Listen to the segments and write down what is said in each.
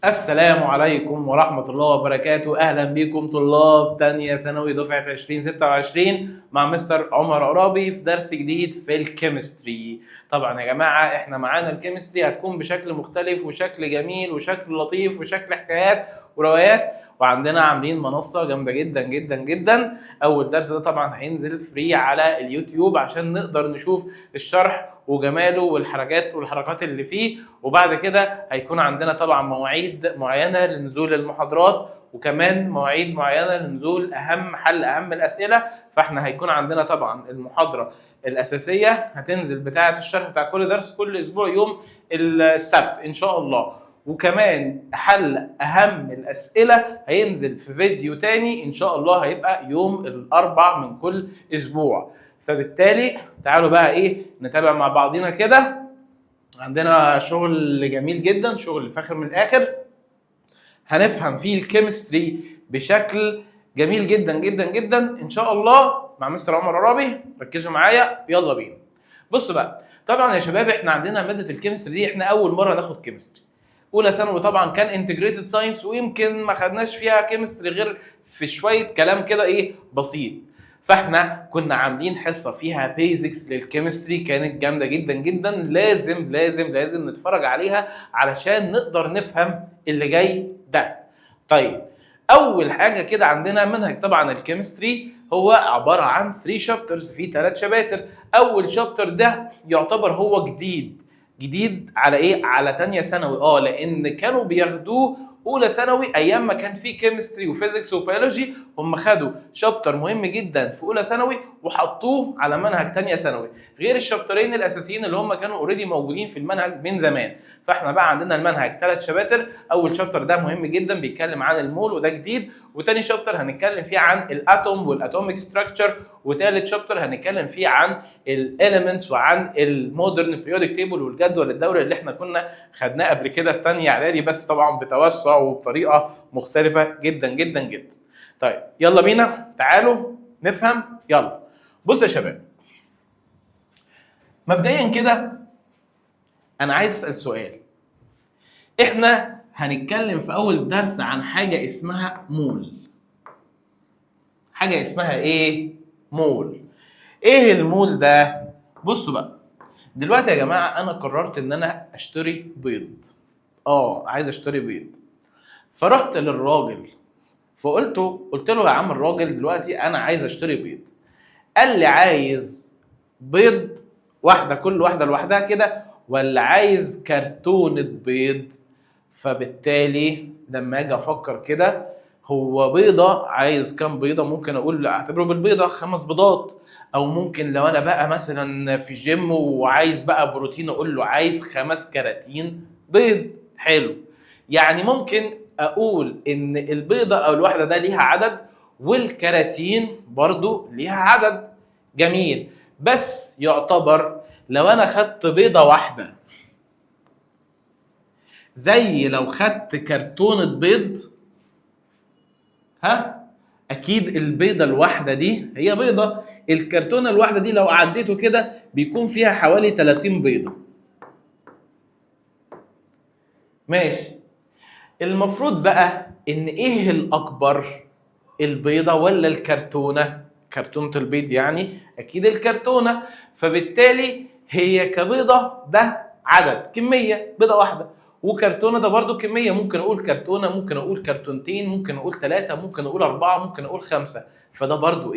السلام عليكم ورحمة الله وبركاته. أهلا بكم طلاب تانية ثانوي دفعة 2026 مع مستر عمر عرابي في درس جديد في الكيمستري. طبعا يا جماعة احنا معانا الكيمستري هتكون بشكل مختلف وشكل جميل وشكل لطيف وشكل حكايات وروايات، وعندنا عاملين منصة جامدة جدا جدا جدا. أول درس ده طبعا هينزل فري على اليوتيوب عشان نقدر نشوف الشرح وجماله والحركات اللي فيه، وبعد كده هيكون عندنا طبعا مواعيد معينه لنزول المحاضرات وكمان مواعيد معينه لنزول حل اهم الاسئله. فاحنا هيكون عندنا طبعا المحاضره الاساسيه هتنزل بتاعه الشرح بتاع كل درس كل اسبوع يوم السبت ان شاء الله، وكمان حل اهم الاسئله هينزل في فيديو تاني ان شاء الله هيبقى يوم الاربع من كل اسبوع. فبالتالي تعالوا بقى نتابع مع بعضينا كده. عندنا شغل جميل جدا، شغل فاخر من الاخر، هنفهم فيه الكيمستري بشكل جميل جدا جدا جدا ان شاء الله مع مستر عمر عرابي. ركزوا معايا يلا بينا. بصوا بقى، طبعا يا شباب احنا عندنا ماده الكيمستري دي احنا اول مره ناخد كيمستري. اولى ثانوي طبعا كان انتجريتد ساينس، ويمكن ما خدناش فيها كيمستري غير في شويه كلام كده بسيط. فاحنا كنا عاملين حصه فيها بيزكس للكيمستري كانت جامده جدا جدا، لازم لازم لازم نتفرج عليها علشان نقدر نفهم اللي جاي ده. طيب اول حاجه كده عندنا منهج طبعا الكيمستري هو عباره عن 3 شابترز فيه 3 شباتر. اول شابتر ده يعتبر هو جديد على على تانية ثانوي، لان كانوا بياخدوه اولى ثانوي ايام ما كان في كيمستري وفيزيكس وبيولوجي. هم خدوا شابتر مهم جدا في اولى ثانوي وحطوه على منهج تانية ثانوي، غير الشابترين الاساسيين اللي هم كانوا اوريدي موجودين في المنهج من زمان. فاحنا بقى عندنا المنهج 3 شباتر. اول شابتر ده مهم جدا بيتكلم عن المول وده جديد، وتاني شابتر هنتكلم فيه عن الاتوم والاتوميك ستراكشر، وتالت شابتر هنتكلم فيه عن الاليمنتس وعن المودرن بريودك تيبل والجدول الدوري اللي احنا كنا خدناه قبل كده في ثانيه اعدادي، بس طبعا بتوسع وبطريقه مختلفه جدا جدا جدا. طيب يلا بينا تعالوا نفهم. يلا بص يا شباب، مبدئيا كده انا عايز اسال سؤال. احنا هنتكلم في اول درس عن حاجه اسمها مول. حاجه اسمها مول. ايه المول ده؟ بصوا بقى، دلوقتي يا جماعه انا قررت ان انا اشتري بيض. عايز اشتري بيض. فرحت للراجل قلت له يا عم الراجل دلوقتي انا عايز اشتري بيض. قال لي عايز بيض واحده كل واحده لوحدها كده ولا عايز كرتونه بيض؟ فبالتالي لما اجي افكر كده، هو بيضه عايز كام بيضه؟ ممكن اقول اعتبره بالبيضه 5 بيضات، او ممكن لو انا بقى مثلا في جيم وعايز بقى بروتين اقول له عايز 5 كراتين بيض. حلو، يعني ممكن اقول ان البيضه او الواحده ده ليها عدد والكراتين برضو ليها عدد. جميل، بس يعتبر لو انا خدت بيضه واحده زي لو خدت كرتونة بيض؟ اكيد البيضة الواحدة دي هي بيضة، الكرتونة الواحدة دي لو عديته كده بيكون فيها حوالي 30 بيضة. ماشي، المفروض بقى ان ايه الاكبر، البيضة ولا الكرتونة؟ كرتونة البيض يعني اكيد الكرتونة. فبالتالي هي كبيضة ده عدد كمية بيضة واحدة، وكرتونة ده برضو كمية. ممكن اقول كرتونة، ممكن اقول كرتونتين، ممكن اقول 3، ممكن اقول 4، ممكن اقول 5. فده برضو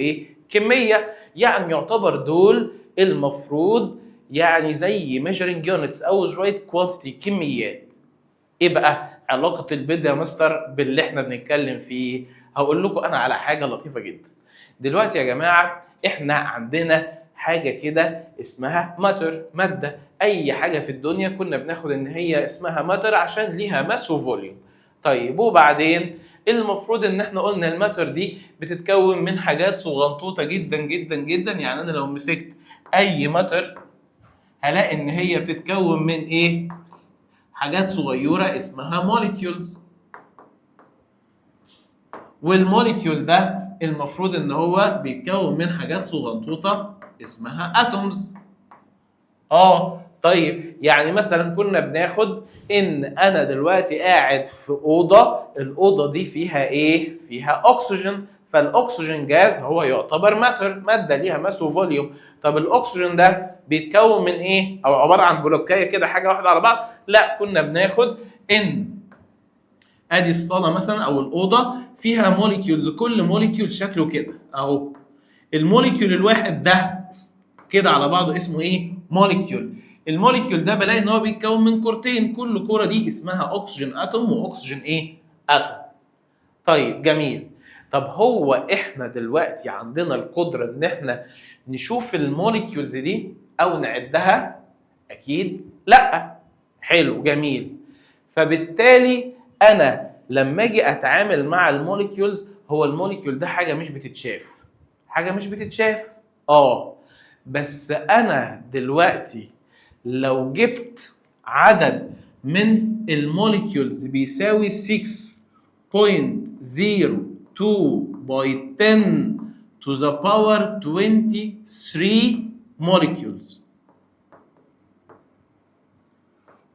كمية. يعني يعتبر دول المفروض يعني زي measuring units او شوية quantity كميات. ايه بقى علاقة البيض يا مستر باللي احنا بنتكلم فيه؟ هقول لكم انا على حاجة لطيفة جدا. دلوقتي يا جماعة احنا عندنا حاجة كده اسمها ماتر، مادة. اي حاجة في الدنيا كنا بناخد ان هي اسمها ماتر عشان ليها ماس وفوليوم. طيب وبعدين المفروض ان احنا قلنا الماتر دي بتتكون من حاجات صغنطوطة جدا جدا جدا. يعني انا لو مسكت اي ماتر هلاقي ان هي بتتكون من حاجات صغيرة اسمها موليكيولز. والموليكيول ده المفروض ان هو بيتكون من حاجات صغنطوطة اسمها اتومز. طيب يعني مثلا كنا بناخد ان انا دلوقتي قاعد في اوضه، الاوضه دي فيها ايه؟ فيها اكسجين، فالاكسجين جاز هو يعتبر ماتر، ماده ليها ماس وفوليوم. طب الاكسجين ده بيتكون من ايه؟ او عباره عن بلوكايه كده حاجه واحده على بعض؟ لا، كنا بناخد ان ادي الصاله مثلا او الاوضه فيها موليكيولز، كل موليكيول شكله كده اهو. الموليكيول الواحد ده كده على بعضه اسمه ايه؟ موليكيول. الموليكيول ده بلاقي ان هو بيتكون من كورتين، كل كوره دي اسمها اكسجين اتوم واكسجين ايه؟ اتوم. طيب جميل. طب هو احنا دلوقتي عندنا القدره ان احنا نشوف الموليكيولز دي او نعدها؟ اكيد لا. حلو جميل. فبالتالي انا لما اجي اتعامل مع الموليكيولز، هو الموليكيول ده حاجه مش بتتشاف، حاجه مش بتتشاف. بس انا دلوقتي لو جبت عدد من الموليكيولز بيساوي 6.02 باي 10 to the power 23 molecules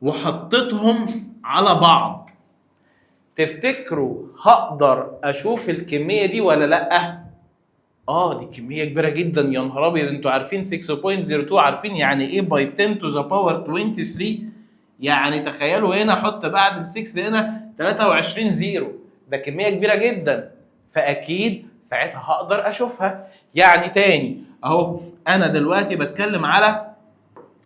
وحطيتهم على بعض، تفتكروا هقدر اشوف الكميه دي ولا لا؟ دي كميه كبيره جدا، يا نهار ابيض. انتوا عارفين 6.02 عارفين يعني ايه باي 10 to the power 23؟ يعني تخيلوا هنا حط بعد ال 6 هنا 23 زيرو، ده كميه كبيره جدا، فاكيد ساعتها هقدر اشوفها. يعني تاني اهو، انا دلوقتي بتكلم على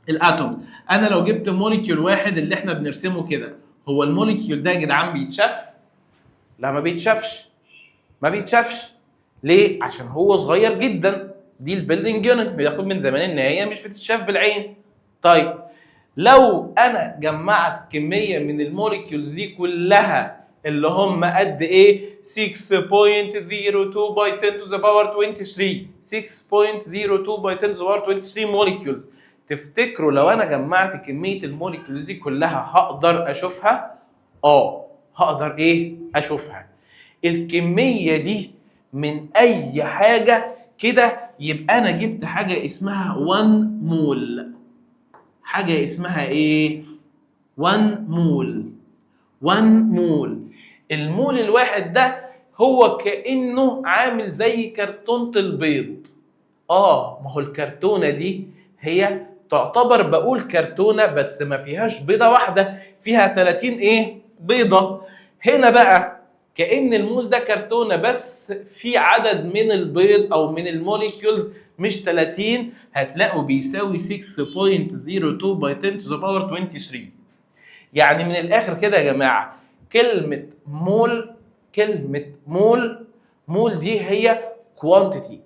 الاتومز. انا لو جبت موليكيول واحد اللي احنا بنرسمه كده، هو الموليكيول ده يا جدعان بيتشاف؟ لا ما بيتشافش، ما بيتشافش. ليه؟ عشان هو صغير جدا، دي البيلدنج يونت بياخد من زمان ان هي مش بتتشاف بالعين. طيب لو انا جمعت كميه من الموليكيولز دي كلها اللي هم قد ايه؟ 6.02 باي 10 to the power 23، 6.02 باي 10 to the power 23 موليكيولز، تفتكروا لو انا جمعت كميه الموليكيولز دي كلها هقدر اشوفها؟ هقدر ايه؟ اشوفها. الكميه دي من اي حاجه كده، يبقى انا جبت حاجه اسمها 1 مول. حاجه اسمها ايه؟ 1 مول. 1 مول. المول الواحد ده هو كانه عامل زي كرتونه البيض. ما هو الكرتونه دي هي تعتبر بقول كرتونه بس ما فيهاش بيضه واحده، فيها 30 ايه؟ بيضه. هنا بقى كأن المول ده كرتونه بس في عدد من البيض او من الموليكيولز مش 30، هتلاقوا بيساوي 6.02 باي 10 to the power 23. يعني من الاخر كده يا جماعه، كلمه مول دي هي كوانتيتي،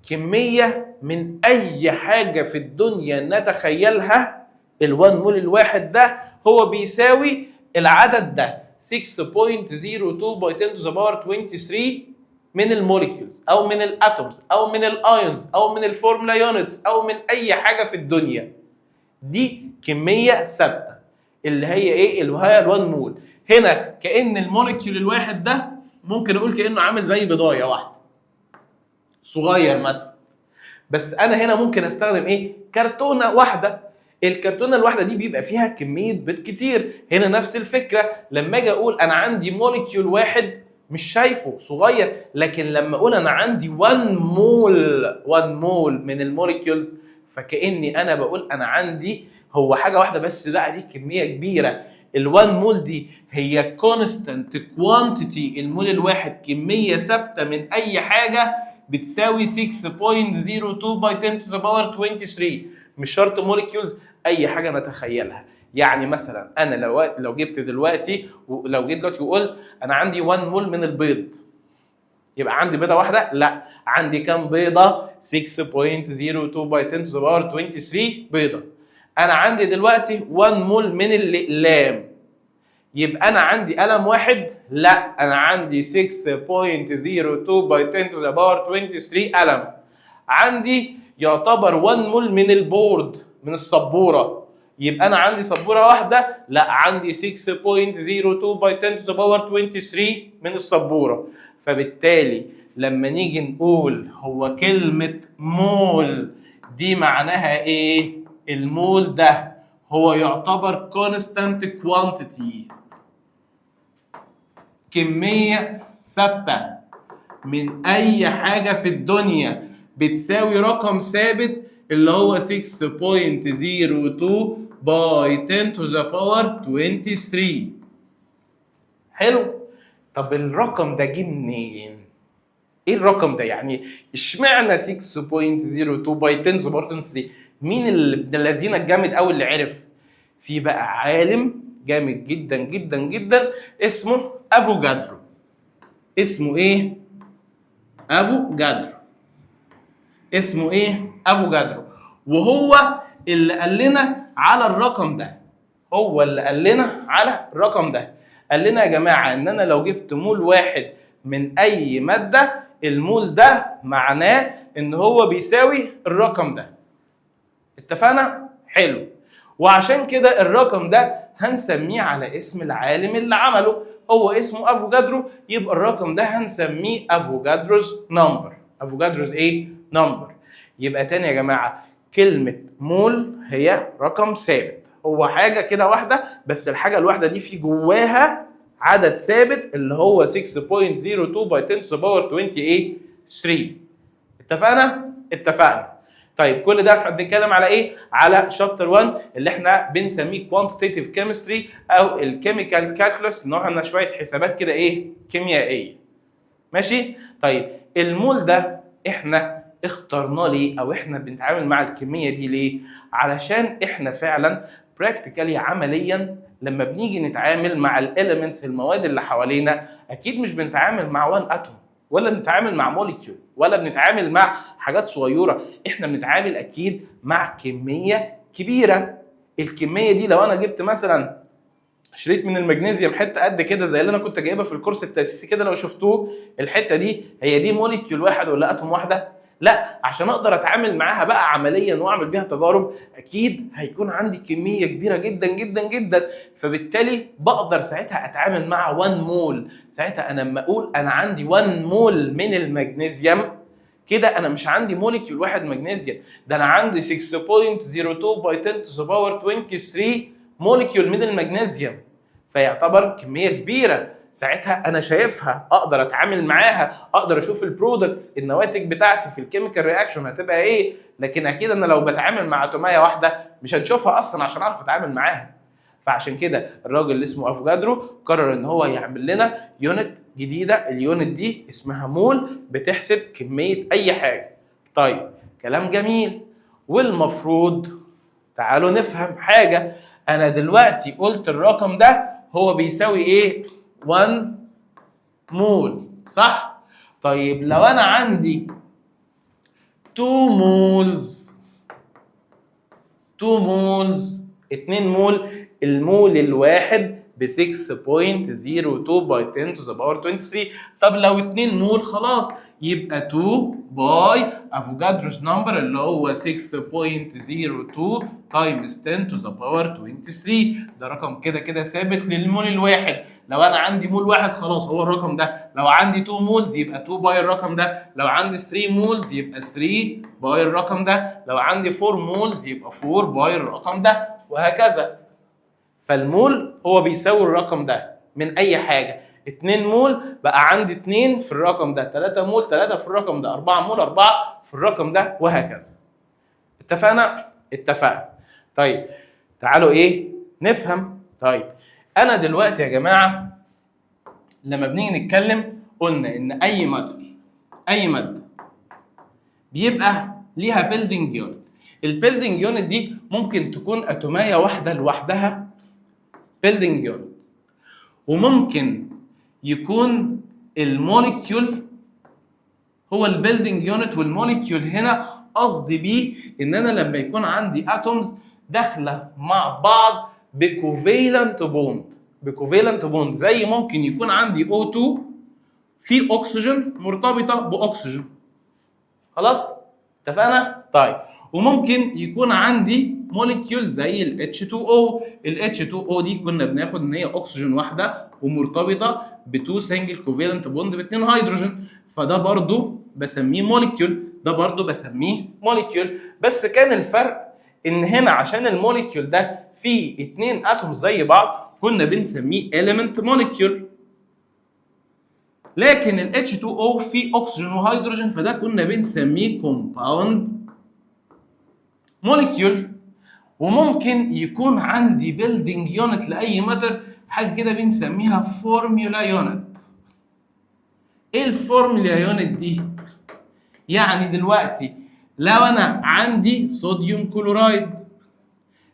كميه من اي حاجه في الدنيا نتخيلها. ال1 مول الواحد ده هو بيساوي العدد ده 6.02 باي 10 to the power 23 من الموليكيولز او من الاتومز او من الايونز او من الفورمولا يونتس او من اي حاجه في الدنيا. دي كميه ثابته اللي هي ايه؟ اللي هي ال1 مول. هنا كأن الموليكيول الواحد ده ممكن اقول كأنه عامل زي بضايه واحده صغير مثلا، بس انا هنا ممكن استخدم ايه؟ كرتونه واحده. الكرتونه الواحده دي بيبقى فيها كميه بيض كتير. هنا نفس الفكره، لما اجي اقول انا عندي موليكيول واحد مش شايفه صغير، لكن لما اقول انا عندي 1 مول من الموليكيولز، فكاني انا بقول انا عندي هو حاجه واحده بس، لا دي كميه كبيره. ال1 مول دي هي كونستانت كوانتيتي، المول الواحد كميه ثابته من اي حاجه بتساوي 6.02 باي 10 to the power 23. مش شرط موليكيولز، اي حاجه نتخيلها. يعني مثلا انا لو جبت دلوقتي وقلت انا عندي 1 مول من البيض، يبقى عندي بيضه واحده؟ لا، عندي كام بيضه؟ 6.02 باي 10 to the power 23 بيضه. انا عندي دلوقتي 1 مول من الاقلام، يبقى انا عندي قلم واحد؟ لا، انا عندي 6.02 باي 10 to the power 23 قلم. عندي يعتبر 1 مول من البورد، من السبوره، يبقى انا عندي سبوره واحده؟ لا، عندي 6.02 باي 10 to the power 23 من السبوره. فبالتالي لما نيجي نقول هو كلمه مول دي معناها ايه؟ المول ده هو يعتبر constant quantity، كمية ثابتة من أي حاجة في الدنيا بتساوي رقم ثابت اللي هو 6.02 by 10 to the power 23. حلو؟ طب الرقم ده جه منين؟ ايه الرقم ده؟ يعني اشمعنى 6.02 by 10 to the power 23؟ مين ابن الذين الجامد قوي اللي عرف؟ في بقى عالم جامد جدا جدا جدا اسمه افوجادرو. اسمه ايه؟ افوجادرو. اسمه ايه؟ افوجادرو. وهو اللي قال لنا على الرقم ده. هو اللي قال لنا على الرقم ده. قال لنا يا جماعه ان انا لو جبت مول واحد من اي ماده، المول ده معناه ان هو بيساوي الرقم ده. اتفقنا؟ حلو. وعشان كده الرقم ده هنسميه على اسم العالم اللي عمله، هو اسمه افوجادرو، يبقى الرقم ده هنسميه افوجادروز نمبر. افوجادروز ايه؟ نمبر. يبقى تاني يا جماعه، كلمه مول هي رقم ثابت، هو حاجه كده واحده، بس الحاجه الواحده دي في جواها عدد ثابت اللي هو 6.02 by 10 to the power 23. اتفقنا؟ اتفقنا. طيب كل ده احنا بنتكلم على ايه؟ على شابتر 1 اللي احنا بنسميه كوانتيتيف كيمستري او الكيميكال كالكولس، نوعنا شويه حسابات كده ايه؟ كيميائيه. ماشي؟ طيب المول ده احنا اخترناه ليه؟ او احنا بنتعامل مع الكميه دي ليه؟ علشان احنا فعلا براكتيكالي عمليا لما بنيجي نتعامل مع الاليمنتس المواد اللي حوالينا، اكيد مش بنتعامل مع 1 اتوم ولا بنتعامل مع موليكيول ولا بنتعامل مع حاجات صغيره، احنا بنتعامل اكيد مع كميه كبيره. الكميه دي لو انا جبت مثلا شريط من المغنيسيوم حته قد كده زي اللي انا كنت جايبها في الكورس التاسيسي كده، لو شفتوه الحته دي هي دي موليكيول واحد ولا اتوم واحده؟ لا، عشان اقدر اتعامل معاها بقى عمليا واعمل بيها تجارب اكيد هيكون عندي كميه كبيره جدا جدا جدا، فبالتالي بقدر ساعتها اتعامل مع 1 مول. ساعتها انا لما اقول انا عندي 1 مول من المغنيسيوم، كده انا مش عندي موليكيول واحد مغنيسيوم، ده انا عندي 6.02 by 10 to the power 23 موليكيول من المغنيسيوم، فيعتبر كميه كبيره. ساعتها انا شايفها، اقدر اتعامل معاها، اقدر اشوف البرودكتس النواتج بتاعتي في الكيميكال رياكشن هتبقى ايه. لكن اكيد انا لو بتعامل مع اتوميه واحده مش هنشوفها اصلا عشان اعرف اتعامل معاها. فعشان كده الراجل اللي اسمه افوجادرو قرر ان هو يعمل لنا يونت جديده، اليونت دي اسمها مول، بتحسب كميه اي حاجه. طيب كلام جميل، والمفروض تعالوا نفهم حاجه. انا دلوقتي قلت الرقم ده هو بيساوي ايه؟ 1 مول، صح؟ طيب لو انا عندي 2 مولز 2 مول، المول الواحد ب 6.02 باي 10 to the power 23. طب لو 2 مول خلاص يبقى 2 باي افوجادروس نمبر اللي هو 6.02 تايمز 10 to the power 23. ده رقم كده كده ثابت للمول الواحد. لو انا عندي مول واحد خلاص هو الرقم ده، لو عندي 2 مولز يبقى 2 باي الرقم ده، لو عندي 3 مولز يبقى 3 باي الرقم ده، لو عندي 4 مولز يبقى 4 باي الرقم ده، وهكذا. فالمول هو بيساوي الرقم ده من اي حاجه. 2 مول بقى عندي 2 في الرقم ده، 3 مول 3 في الرقم ده، 4 مول 4 في الرقم ده، وهكذا. اتفقنا؟ اتفقنا. طيب تعالوا ايه نفهم. طيب انا دلوقتي يا جماعه لما بنيجي نتكلم قلنا ان اي ماده بيبقى ليها بيلدينج يونت. البيلدينج يونت دي ممكن تكون اتوميه واحده لوحدها بيلدينج يونت، وممكن يكون الموليكيول هو البيلدينج يونت. والموليكيول هنا قصدي بيه ان انا لما يكون عندي اتومز داخله مع بعض بكوفيلنت بوند، زي ممكن يكون عندي O2 في اكسجين مرتبطه باكسجين. خلاص اتفقنا؟ طيب وممكن يكون عندي موليكيول زي ال H2O. ال H2O دي كنا بناخد ان هي اكسجين واحده ومرتبطه ب2 سنجل كوفالنت بوند ب2 هيدروجين، فده برضو بسميه موليكيول، ده برضو بسميه موليكيول. بس كان الفرق ان هنا عشان الموليكيول ده فيه 2 اتوم زي بعض كنا بنسميه element molecule. لكن ال H2O فيه اكسجين وهيدروجين فده كنا بنسميه compound molecule. وممكن يكون عندي building unit لاي ماتر حاجه كده بنسميها فورمولا يونت. ايه الفورمولا يونت دي؟ يعني دلوقتي لو انا عندي صوديوم كلورايد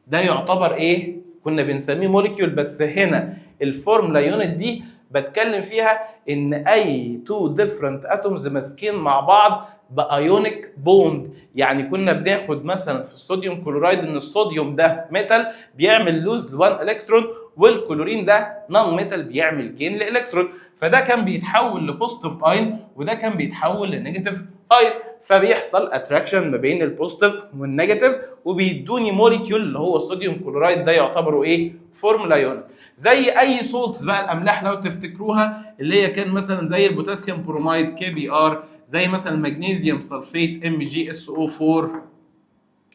ده يعتبر ايه؟ كنا بنسميه موليكيول، بس هنا الفورمولا يونت دي بتكلم فيها ان اي تو ديفرنت اتومز ماسكين مع بعض بايونيك بوند. يعني كنا بناخد مثلا في الصوديوم كلورايد ان الصوديوم ده ميتال بيعمل لوز ل1 الكترون، والكلورين ده نون ميتال بيعمل جين لالكترون، فده كان بيتحول لبوزيتيف اين وده كان بيتحول لنيجاتيف اين، فبيحصل اتراكشن ما بين البوزيتيف والنيجاتيف وبيدوني موليكيول اللي هو الصوديوم كلورايد. ده يعتبروا ايه؟ فورمولا يونت. زي اي سولتس بقى الاملاح لو تفتكروها اللي هي كان مثلا زي البوتاسيوم برومايد KBr، زي مثلا المغنيسيوم سلفيت MgSO4،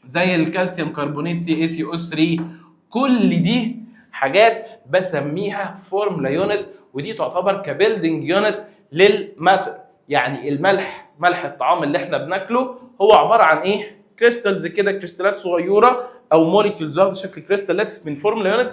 زي الكالسيوم كربونات CaCO3. كل دي حاجات بسميها فورمولا يونت، ودي تعتبر كبيلدنج يونت للماتر. يعني الملح، ملح الطعام اللي احنا بناكله هو عباره عن ايه؟ كريستالز كده، كريستالات صغيره او موليكيولز واخده شكل كريستالات من فورمولا يونت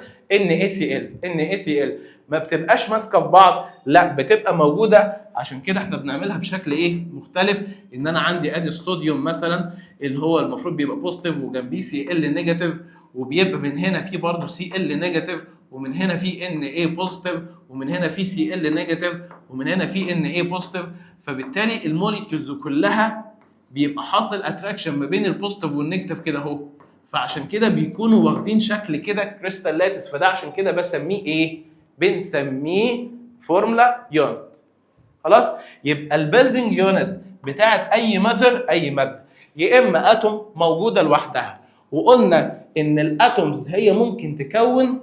NaCl. ما بتبقاش ماسكه في بعض، لا بتبقى موجوده. عشان كده احنا بنعملها بشكل ايه؟ مختلف. ان انا عندي ادي الصوديوم مثلا اللي هو المفروض بيبقى بوزيتيف وجنبيه Cl نيجاتيف، وبيبقى من هنا في برضه Cl نيجاتيف، ومن هنا في Na بوزيتيف، ومن هنا في Cl نيجاتيف، ومن هنا في Na بوزيتيف. فبالتالي الموليكيولز كلها بيبقى حاصل اتراكشن ما بين البوزيتيف والنيجاتيف كده اهو، فعشان كده بيكونوا واخدين شكل كده كريستال لاتس. فده عشان كده بسميه ايه؟ بنسميه فورمولا يونت. خلاص؟ يبقى البيلدنج يونت بتاعت اي ماتر، اي ماده، يا اما اتوم موجوده لوحدها، وقلنا ان الاتومز هي ممكن تكون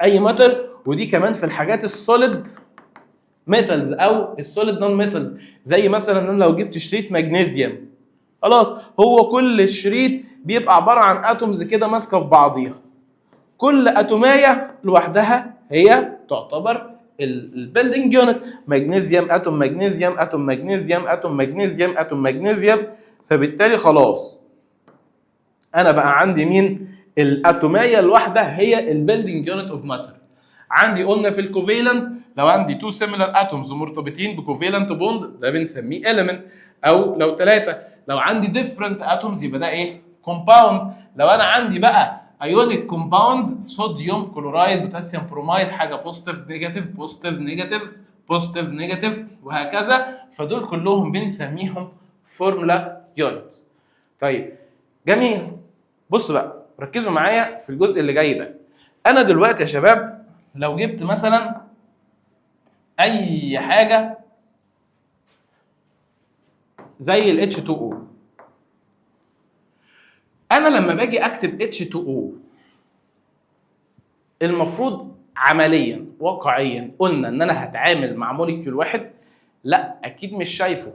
اي ماتر، ودي كمان في الحاجات السوليد ميتالز او السوليد نون ميتالز. زي مثلا انا لو جبت شريط مغنيسيوم، خلاص هو كل الشريط بيبقى عباره عن اتومز كده ماسكه في بعضيها، كل اتوميه لوحدها هي تعتبر البيلدنج يونت. مغنيسيوم اتوم مغنيسيوم اتوم مغنيسيوم اتوم مغنيسيوم اتوم مغنيسيوم. فبالتالي خلاص انا بقى عندي مين؟ الاتوميه الواحده هي البيلدنج يونت اوف ماتر. عندي قلنا في الكوفيلنت لو عندي تو سيميلار اتومز مرتبطين بكوفيلنت بوند ده بنسميه element، او لو ثلاثه. لو عندي ديفرنت اتومز يبقى ده ايه؟ كومباوند. لو انا عندي بقى ايونيك كومباوند صوديوم كلورايد بوتاسيوم برومايد حاجه بوزيتيف نيجاتيف بوزيتيف نيجاتيف بوزيتيف نيجاتيف وهكذا، فدول كلهم بنسميهم فورمولا يونت. طيب جميل، بصوا بقى ركزوا معايا في الجزء اللي جاي ده. انا دلوقتي يا شباب لو جبت مثلا اي حاجه زي ال H2O، انا لما باجي اكتب H2O المفروض عمليا واقعيا قلنا ان انا هتعامل مع موليكيول واحد؟ لا اكيد مش شايفه.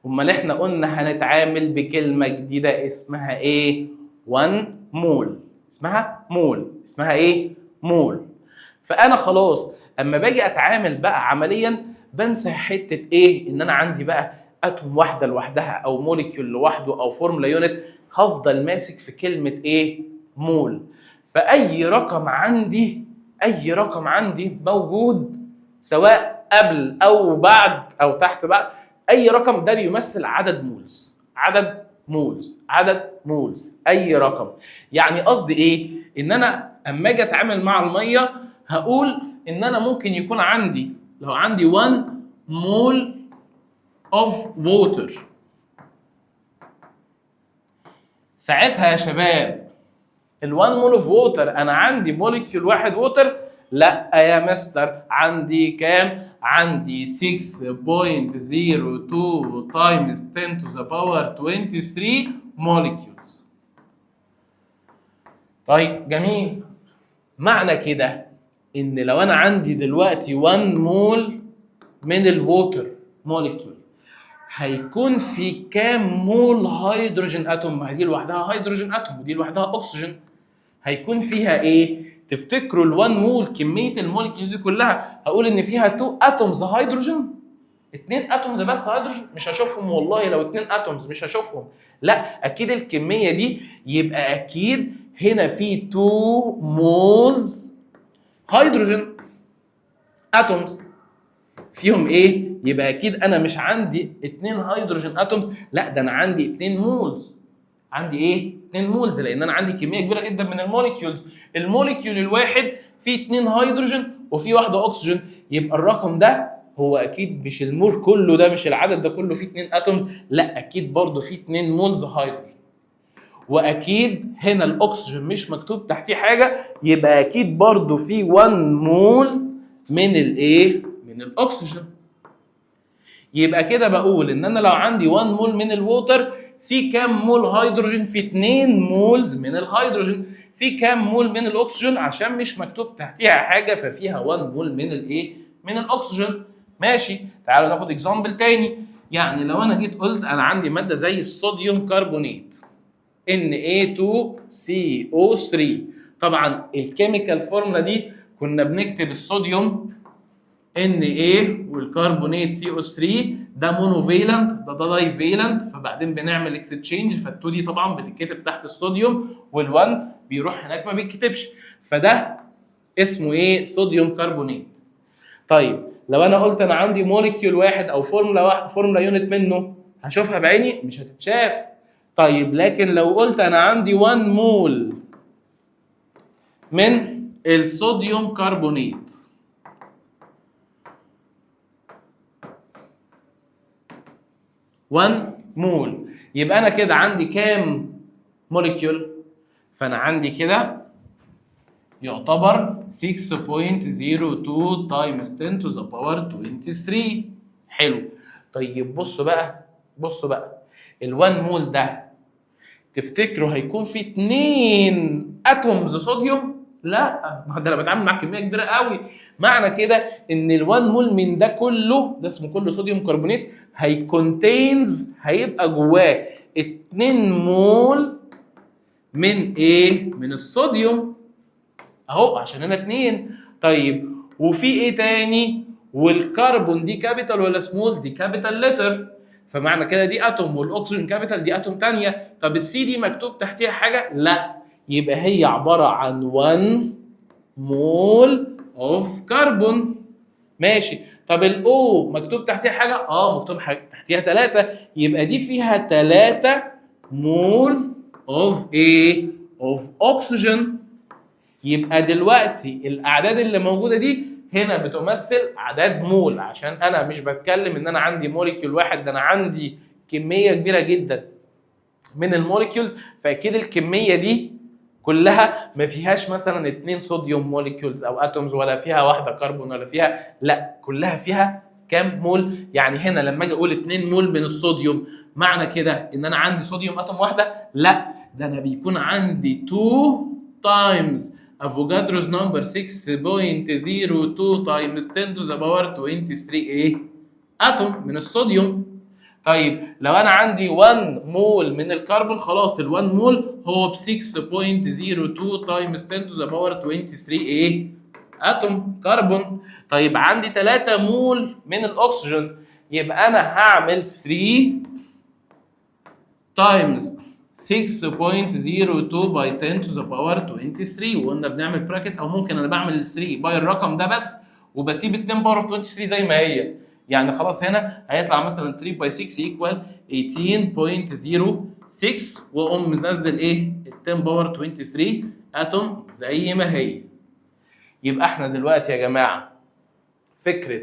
امال احنا قلنا هنتعامل بكلمه جديده اسمها ايه؟ 1 مول. اسمها مول. اسمها ايه؟ مول. فانا خلاص اما باجي اتعامل بقى عمليا بنسى حته ايه؟ ان انا عندي بقى اتوم واحده لوحدها او موليكيول لوحده او فورمولا يونت، هفضل ماسك في كلمه ايه؟ مول. فاي رقم عندي، اي رقم عندي موجود سواء قبل او بعد او تحت بعد، اي رقم ده بيمثل عدد مولز، عدد مولز، عدد مولز، اي رقم. يعني قصدي ايه؟ ان انا اما اجي اتعامل مع الميه هقول ان انا ممكن يكون عندي، لو عندي 1 مول اوف ووتر، ساعتها يا شباب ال1 مول اوف ووتر انا عندي موليكيول واحد ووتر؟ لا يا مستر، عندي كام؟ عندي 6.02 تايمز 10 to the power 23 موليكيولز. طيب جميل، معنى كده ان لو انا عندي دلوقتي 1 مول من الووتر موليكيول هيكون في كام مول هيدروجين اتوم؟ ما هي دي لوحدها هيدروجين اتوم ودي لوحدها اكسجين. هيكون فيها ايه؟ تفتكروا ال1 مول كميه الموليكيولز دي كلها هقول ان فيها 2 اتومز هيدروجين؟ 2 اتومز بس هيدروجين؟ مش هشوفهم والله، لو 2 اتومز مش هشوفهم. لا اكيد الكميه دي، يبقى اكيد هنا في 2 مولز هيدروجين اتومز. فيهم ايه؟ يبقى اكيد انا مش عندي 2 هيدروجين اتومز، لا ده انا عندي 2 مولز. عندي ايه؟ 2 مولز، لان انا عندي كميه كبيره جدا من الموليكيولز. الموليكيول الواحد فيه 2 هيدروجين وفيه واحده اكسجين، يبقى الرقم ده هو اكيد مش المول كله ده، مش العدد ده كله فيه 2 اتومز، لا اكيد برضه فيه 2 مولز هيدروجين. واكيد هنا الاكسجين مش مكتوب تحتيه حاجه، يبقى اكيد برضه فيه 1 مول من الايه؟ من الاكسجين. يبقى كده بقول ان انا لو عندي 1 مول من الووتر، في كام مول هيدروجين؟ في 2 مولز من الهيدروجين. في كام مول من الاكسجين؟ عشان مش مكتوب تحتيها حاجه ففيها 1 مول من الايه؟ من الاكسجين. ماشي، تعالوا ناخد اكزامبل تاني. يعني لو انا جيت قلت انا عندي ماده زي الصوديوم كربونات Na2CO3. طبعا الكيميكال فورمولا دي كنا بنكتب الصوديوم Na والكربونات CO3 ده مونوفيلنت، ده داي فيلنت، فبعدين بنعمل اكستشينج، فال2 دي طبعا بتتكتب تحت الصوديوم وال1 بيروح هناك ما بيتكتبش، فده اسمه ايه؟ صوديوم كربونات. طيب لو انا قلت انا عندي موليكيول واحد او فورمولا واحد، فورمولا يونت منه، هشوفها بعيني؟ مش هتتشاف. طيب لكن لو قلت انا عندي 1 مول من الصوديوم كربونات، 1 مول، يبقى انا كده عندي كام موليكيول؟ فانا عندي كده يعتبر 6.02 تايمز 10 to the power 23. حلو. طيب بصوا بقى، بصوا بقى، ال1 مول ده تفتكروا هيكون فيه 2 اتومز صوديوم؟ لا، ما ده انا بتعامل مع كميه كبيره قوي. معنى كده ان ال1 مول من ده كله، ده اسمه كله صوديوم كربونات، هيبقى جواه 2 مول من ايه؟ من الصوديوم اهو، عشان هنا 2. طيب وفي ايه تاني؟ والكربون دي كابيتال ولا سمول؟ دي كابيتال لتر، فمعنى كده دي اتوم، والاكسجين كابيتال دي اتوم ثانيه. طب السي دي مكتوب تحتيها حاجه؟ لا، يبقى هي عباره عن 1 مول اوف كربون. ماشي. طب الاو مكتوب تحتيها حاجه؟ مكتوب تحتيها 3، يبقى دي فيها 3 مول اوف ايه؟ اوف اكسجين. يبقى دلوقتي الاعداد اللي موجوده دي هنا بتمثل اعداد مول، عشان انا مش بتكلم ان انا عندي موليكيول واحد، ده انا عندي كميه كبيره جدا من الموليكيولز، فاكيد الكميه دي كلها ما فيهاش مثلا 2 صوديوم موليكيولز او اتومز، ولا فيها واحده كربون، ولا فيها، لا كلها فيها كام مول؟ يعني هنا لما اجي اقول 2 مول من الصوديوم، معنى كده ان انا عندي صوديوم اتوم واحده؟ لا، ده انا بيكون عندي 2 تايمز افوجادروز نمبر 6.02 تايمز 10 to the power 23 ايه؟ اتوم من الصوديوم. طيب لو انا عندي 1 مول من الكربون، خلاص ال1 مول هو ب 6.02 تايمز 10 to the power 23 ايه؟ اتوم كربون. طيب عندي 3 مول من الاكسجين، يبقى انا هعمل 3 تايمز 6.02 باي 10 to the power 23، وقلنا بنعمل براكت، او ممكن انا بعمل 3 باي الرقم ده بس وبسيب ال 10 باور 23 زي ما هي. يعني خلاص هنا هيطلع مثلا 3 باي 6 ايكوال 18.06، واقوم منزل ايه؟ ال 10 باور 23 اتوم زي ما هي. يبقى احنا دلوقتي يا جماعه فكره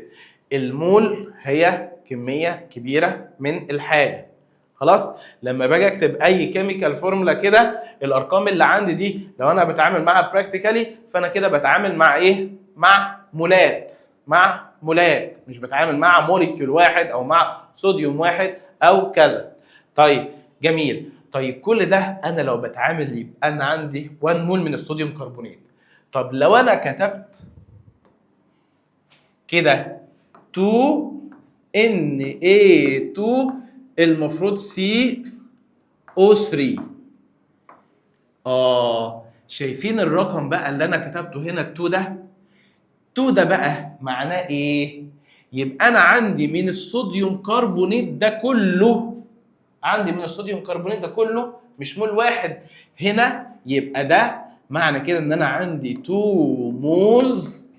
المول هي كميه كبيره من الحاجه. خلاص، لما باجي اكتب اي كيميكال فورمولا كده، الارقام اللي عندي دي لو انا بتعامل معاها براكتيكالي، فانا كده بتعامل مع ايه؟ مع مولات، مع مولات، مش بتعامل مع موليكيول واحد او مع صوديوم واحد او كذا. طيب جميل. طيب كل ده انا لو بتعامل يبقى انا عندي 1 مول من الصوديوم كربونات. طب لو انا كتبت كده 2 Na2 المفروض CO3. شايفين الرقم بقى اللي انا كتبته هنا ال2 ده؟ 2 ده بقى معناه ايه؟ يبقى انا عندي من الصوديوم كربونات ده كله، مش مول واحد هنا، يبقى ده معنى كده ان انا عندي 2 مولز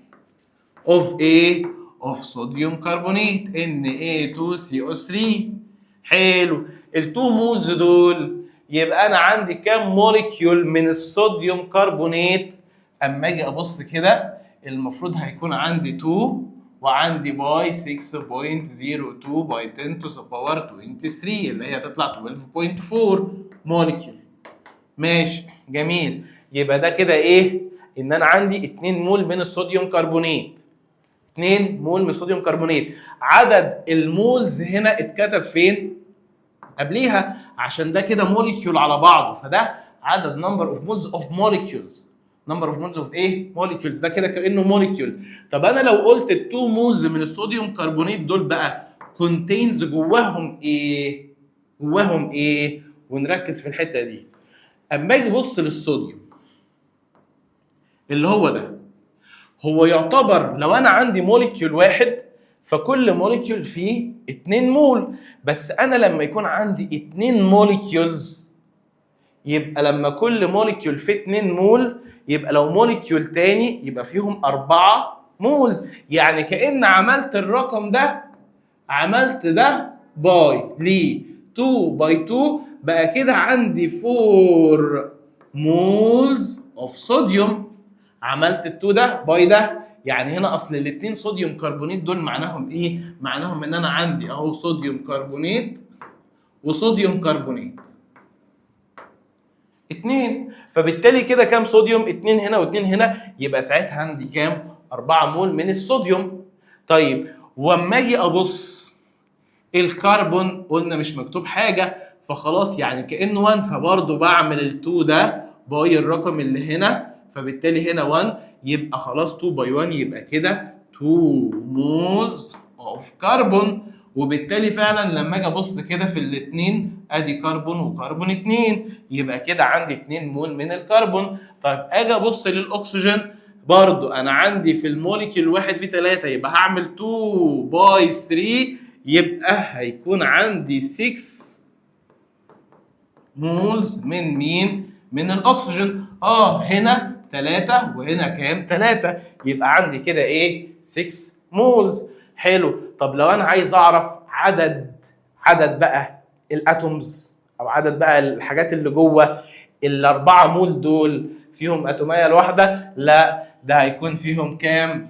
اوف ايه؟ اوف صوديوم كربونات Na2CO3. حلو، ال2 مولز دول يبقى انا عندي كام موليكيول من الصوديوم كربونات؟ اما اجي ابص كده المفروض هيكون عندي 2 وعندي باي 6.02 باي 10 to the power 23 اللي هي تطلع 12.4 موليكيول. ماشي جميل، يبقى ده كده ايه؟ ان انا عندي 2 مول من الصوديوم كربونات. 2 مول من الصوديوم كربونات. عدد المولز هنا اتكتب فين؟ قبليها، عشان ده كده موليكيول على بعضه، فده عدد نمبر اوف مولز اوف موليكيولز. نمبر اوف مولز اوف ايه؟ موليكيولز، ده كده كانه موليكيول. طب انا لو قلت ال2 مولز من الصوديوم كربونات دول بقى كونتينز جواهم ايه؟ ونركز في الحته دي. اما اجي ابص للصوديوم اللي هو ده، هو يعتبر لو انا عندي موليكيول واحد فكل موليكيول فيه 2 مول، بس انا لما يكون عندي 2 موليكيولز يبقى لما كل موليكيول فيه 2 مول يبقى لو موليكيول تاني يبقى فيهم 4 مولز. يعني كأن عملت الرقم ده، عملت ده باي ليه 2 باي 2 بقى كده عندي 4 مولز اوف صوديوم. عملت ال2 ده باي ده، يعني هنا اصل الاثنين صوديوم كربونات دول معناهم ايه؟ معناهم ان انا عندي اهو صوديوم كربونات وصوديوم كربونات 2. فبالتالي كده كام صوديوم؟ 2 هنا و2 هنا، يبقى ساعتها عندي كام؟ 4 مول من الصوديوم. طيب واما اجي ابص الكربون قلنا مش مكتوب حاجه فخلاص يعني كانه 1، فبرضه بعمل ال2 ده باي الرقم اللي هنا، فبالتالي هنا 1 يبقى خلاص 2 باي 1 يبقى كده 2 مولز اوف كربون. وبالتالي فعلا لما اجي ابص كده في الاثنين ادي كربون وكربون 2 يبقى كده عندي 2 مول من الكربون. طيب اجي ابص للاكسجين برضو انا عندي في الموليكيول واحد فيه 3 يبقى هعمل 2 باي 3 يبقى هيكون عندي 6 مولز من مين؟ من الاكسجين. هنا 3 وهنا كام؟ 3 يبقى عندي كده ايه؟ 6 مولز. حلو، طب لو انا عايز اعرف عدد بقى الاتومز او عدد بقى الحاجات اللي جوه ال4 مول دول فيهم اتوميه الواحده؟ لا، ده هيكون فيهم كام؟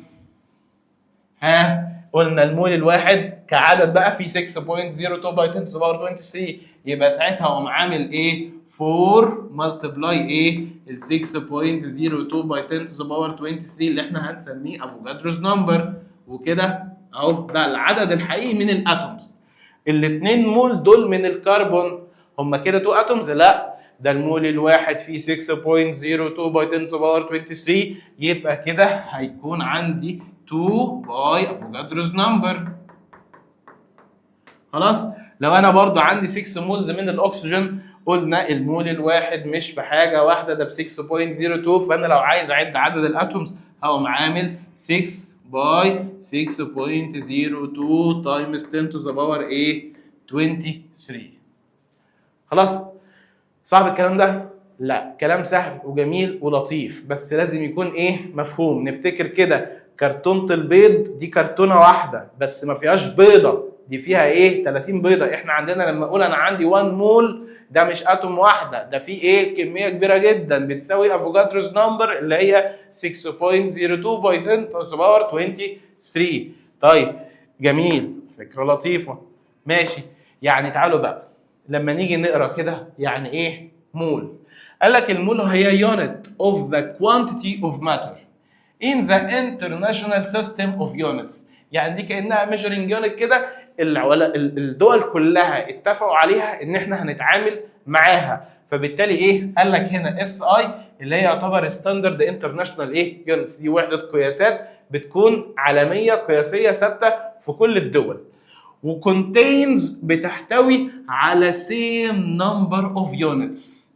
قلنا المول الواحد كعدد بقى في 6.02 باي 10 to the power 23 يبقى ساعتها اقوم عامل ايه؟ 4 ملتبلاي ايه؟ ال 6.02 باي 10 to the power 23 اللي احنا هنسميه افوجادروز نمبر. وكده اهو ده العدد الحقيقي من الاتومز. الاثنين مول دول من الكربون هم كده 2 اتومز؟ لا، ده المول الواحد فيه 6.02 باي 10 to the power 23 يبقى كده هيكون عندي 2 باي افوجادروز نمبر. خلاص، لو انا برضو عندي 6 مولز من الاكسجين قلنا المول الواحد مش بحاجه واحده، ده ب 6.02، فانا لو عايز اعد عدد الاتومز هقوم عامل 6 باي 6.02 تايمز 10 to the power ايه؟ 23. خلاص، صعب الكلام ده؟ لا، كلام سهل وجميل ولطيف، بس لازم يكون ايه؟ مفهوم. نفتكر كده كرتونة البيض دي كرتونة واحدة بس ما فيهاش بيضة، دي فيها ايه؟ 30 بيضة. احنا عندنا لما اقول انا عندي 1 مول ده مش اتوم واحدة، ده فيه ايه؟ كمية كبيرة جدا بتساوي افوجادروز نمبر اللي هي 6.02 باي 10 to the power 23. طيب جميل، فكرة لطيفة. ماشي، يعني تعالوا بقى لما نيجي نقرا كده يعني ايه مول؟ قال لك المول هي unit of the quantity of matter in the international system of units. يعني دي كانها measuring unit كده، الدول كلها اتفقوا عليها ان احنا هنتعامل معاها، فبالتالي ايه؟ قال لك هنا اس اي اللي هي يعتبر ستاندرد انترناشونال ايه؟ يونتس، دي وحده قياسات بتكون عالميه قياسيه ثابته في كل الدول. وcontains بتحتوي على same number of units،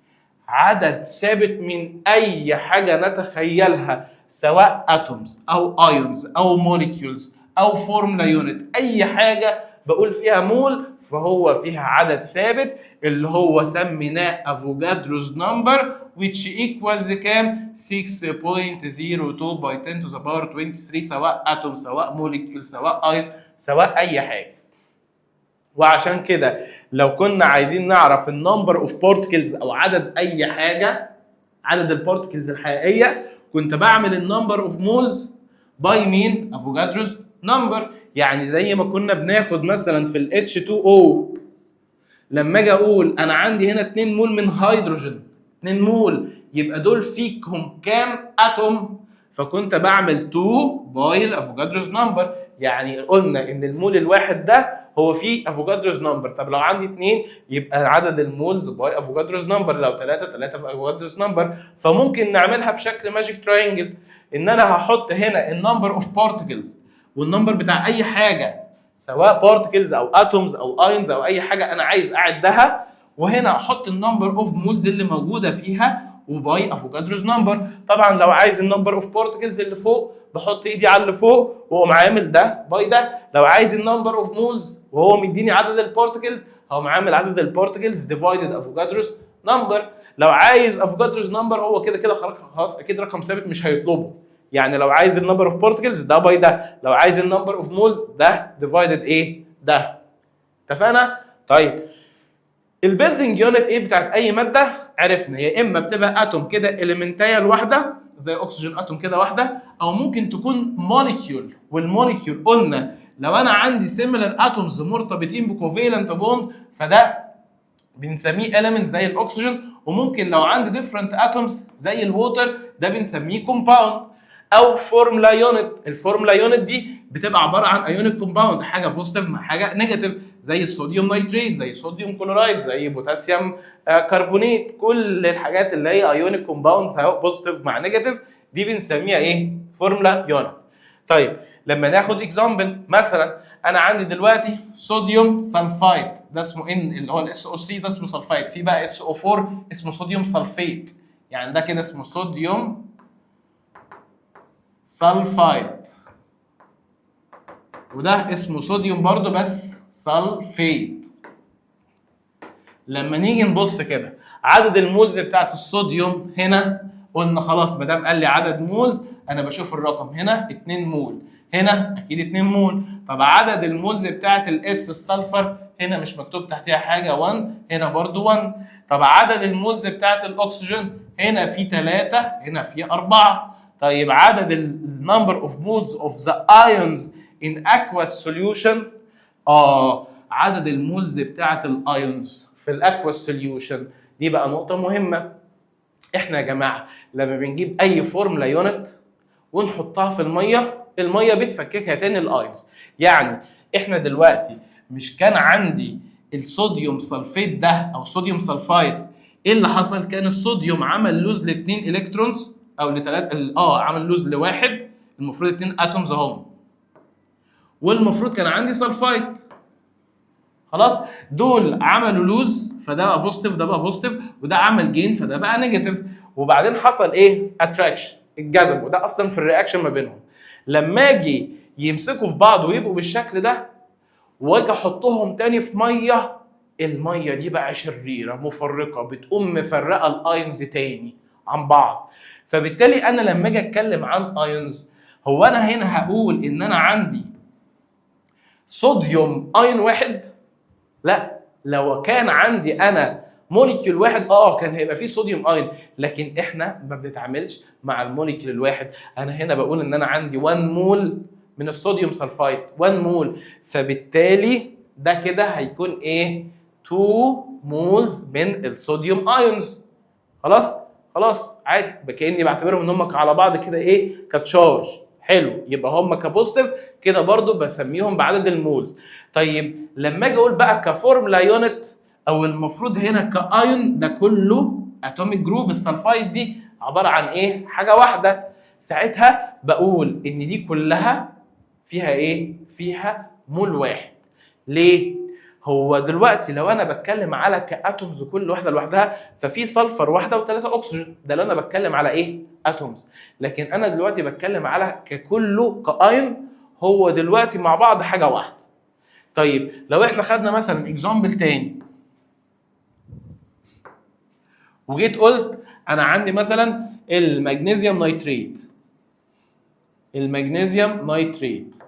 عدد ثابت من اي حاجه نتخيلها، سواء اتومز او ايونز او موليكيولز او فورمولا يونت، اي حاجه بقول فيها مول فهو فيها عدد ثابت اللي هو سميناه افوجادروز نمبر which equals كام 6.02 by 10 to the power 23، سواء اتوم سواء موليكيول سواء ايون سواء اي حاجه. وعشان كده لو كنا عايزين نعرف النمبر اوف بارتكلز او عدد اي حاجه، عدد البارتكلز الحقيقيه، كنت بعمل النمبر اوف مولز باي مين؟ افوجادروز نمبر. يعني زي ما كنا بناخد مثلا في ال H2O لما اجي اقول انا عندي هنا 2 مول من هيدروجين، 2 مول يبقى دول فيكم كام اتوم؟ فكنت بعمل 2 باي الافوجادروز نمبر. يعني قلنا ان المول الواحد ده هو فيه افوجادروز نمبر. طب لو عندي 2 يبقى عدد المولز باي افوجادروز نمبر، لو 3 في افوجادروز نمبر. فممكن نعملها بشكل ماجيك تراينجل، ان انا هحط هنا النمبر اوف بارتكلز والنمبر بتاع اي حاجه سواء بارتكلز او اتومز او ايونز او اي حاجه انا عايز اعدها، وهنا احط النمبر اوف مولز اللي موجوده فيها وباي افوجادروز نمبر. طبعا لو عايز النمبر اوف بارتكلز اللي فوق بحط ايدي على اللي فوق واقوم عامل ده باي ده. لو عايز النمبر اوف مولز وهو مديني عدد البارتكلز هقوم عامل عدد البارتكلز ديفايدد افوجادروز نمبر. لو عايز افوجادروز نمبر هو كده كده خلاص اكيد رقم ثابت مش هيطلبه. يعني لو عايز النمبر اوف بارتكلز ده باي ده، لو عايز النمبر اوف مولز ده ديفايدد ايه؟ ده. اتفقنا؟ طيب البيلدنج يونت ايه بتاعت اي ماده؟ عرفنا يا اما بتبقى اتوم كده اليمنتيه الواحده زي اكسجين اتوم كده واحده، او ممكن تكون موليكيول. والموليكيول قلنا لو انا عندي سيميلر اتومز مرتبطين بكوفيلنت بوند فده بنسميه اليمنت زي الاكسجين. وممكن لو عندي ديفرنت اتومز زي الووتر ده بنسميه كومباوند. او فورمولا يونت، الفورمولا يونت دي بتبقى عباره عن ايونيك كومباوند، حاجه بوزيتيف مع حاجه نيجاتيف، زي الصوديوم نيتريت زي الصوديوم كلورايد زي بوتاسيوم كربونيت. كل الحاجات اللي هي ايونيك كومباوند سواء بوزيتيف مع نيجاتيف دي بنسميها ايه؟ فورمولا يونت. طيب لما ناخد اكزامبل، مثلا انا عندي دلوقتي صوديوم سلفايد ده اسمه ان اللي هو الاس او سي ده اسمه سلفايد، في بقى اس او 4 اسمه صوديوم سلفيت، يعني ده كده اسمه صوديوم سلفايد، وده اسمه صوديوم برضو بس سلفيت. لما نيجي نبص كده عدد المولز بتاعت الصوديوم هنا، قلنا خلاص ما دام قال لي عدد مولز انا بشوف الرقم هنا 2 مول، هنا اكيد 2 مول. طب عدد المولز بتاعت الاس السلفر هنا مش مكتوب تحتها حاجه 1، هنا برضو 1. طب عدد المولز بتاعت الاكسجين هنا في 3، هنا في 4. طيب عدد النمبر اوف مولز اوف ذا ايونز ان aqueous solution، عدد المولز بتاعت الايونز في الاكواس سوليوشن دي بقى نقطه مهمه. احنا يا جماعه لما بنجيب اي فورمولا يونت ونحطها في الميه، الميه بتفككها تاني الايونز. يعني احنا دلوقتي مش كان عندي الصوديوم سلفيت ده او صوديوم سلفايد، ايه اللي حصل؟ كان الصوديوم عمل لوز ل2 الكترونز او ل3، عمل لوز لواحد، المفروض 2 اتومز اهم، والمفروض كان عندي سلفايت. خلاص دول عملوا لوز فده بقى بوزيتيف، ده بقى بوزيتيف، وده عمل جين فده بقى نيجاتيف. وبعدين حصل ايه؟ اتراكشن، الجذب، وده اصلا في الرياكشن ما بينهم. لما اجي يمسكوا في بعض ويبقوا بالشكل ده واجي احطهم تاني في ميه، الميه دي بقى شريره مفرقه بتقوم مفرقه الايونز تاني عن بعض. فبالتالي انا لما اجي اتكلم عن ايونز، هو انا هنا هقول ان انا عندي صوديوم ايون واحد؟ لا، لو كان عندي انا موليكيول واحد كان هيبقى فيه صوديوم ايون، لكن احنا ما بنتعاملش مع الموليكيول الواحد. انا هنا بقول ان انا عندي 1 مول من الصوديوم سلفايد، 1 مول، فبالتالي ده كده هيكون ايه؟ 2 مولز من الصوديوم ايونز. خلاص عادي، كاني بعتبرهم ان هم على بعض كده ايه؟ كتشارج. حلو، يبقى هم كبوزيتيف كده برضو بسميهم بعدد المولز. طيب لما اجي اقول بقى كفورمولا يونت، او المفروض هنا كايون، ده كله اتوميك جروب. السلفايد دي عباره عن ايه؟ حاجه واحده. ساعتها بقول ان دي كلها فيها ايه؟ فيها مول واحد. ليه؟ هو دلوقتي لو انا بتكلم على كاتومز كل واحده لوحدها ففي سلفر واحده وثلاثه اكسجين، ده اللي انا بتكلم على ايه؟ اتومز. لكن انا دلوقتي بتكلم على ككله كاين، هو دلوقتي مع بعض حاجه واحده. طيب لو احنا خدنا مثلا اكزامبل تاني وجيت قلت انا عندي مثلا المغنيسيوم نيتريت. المغنيسيوم نيتريت،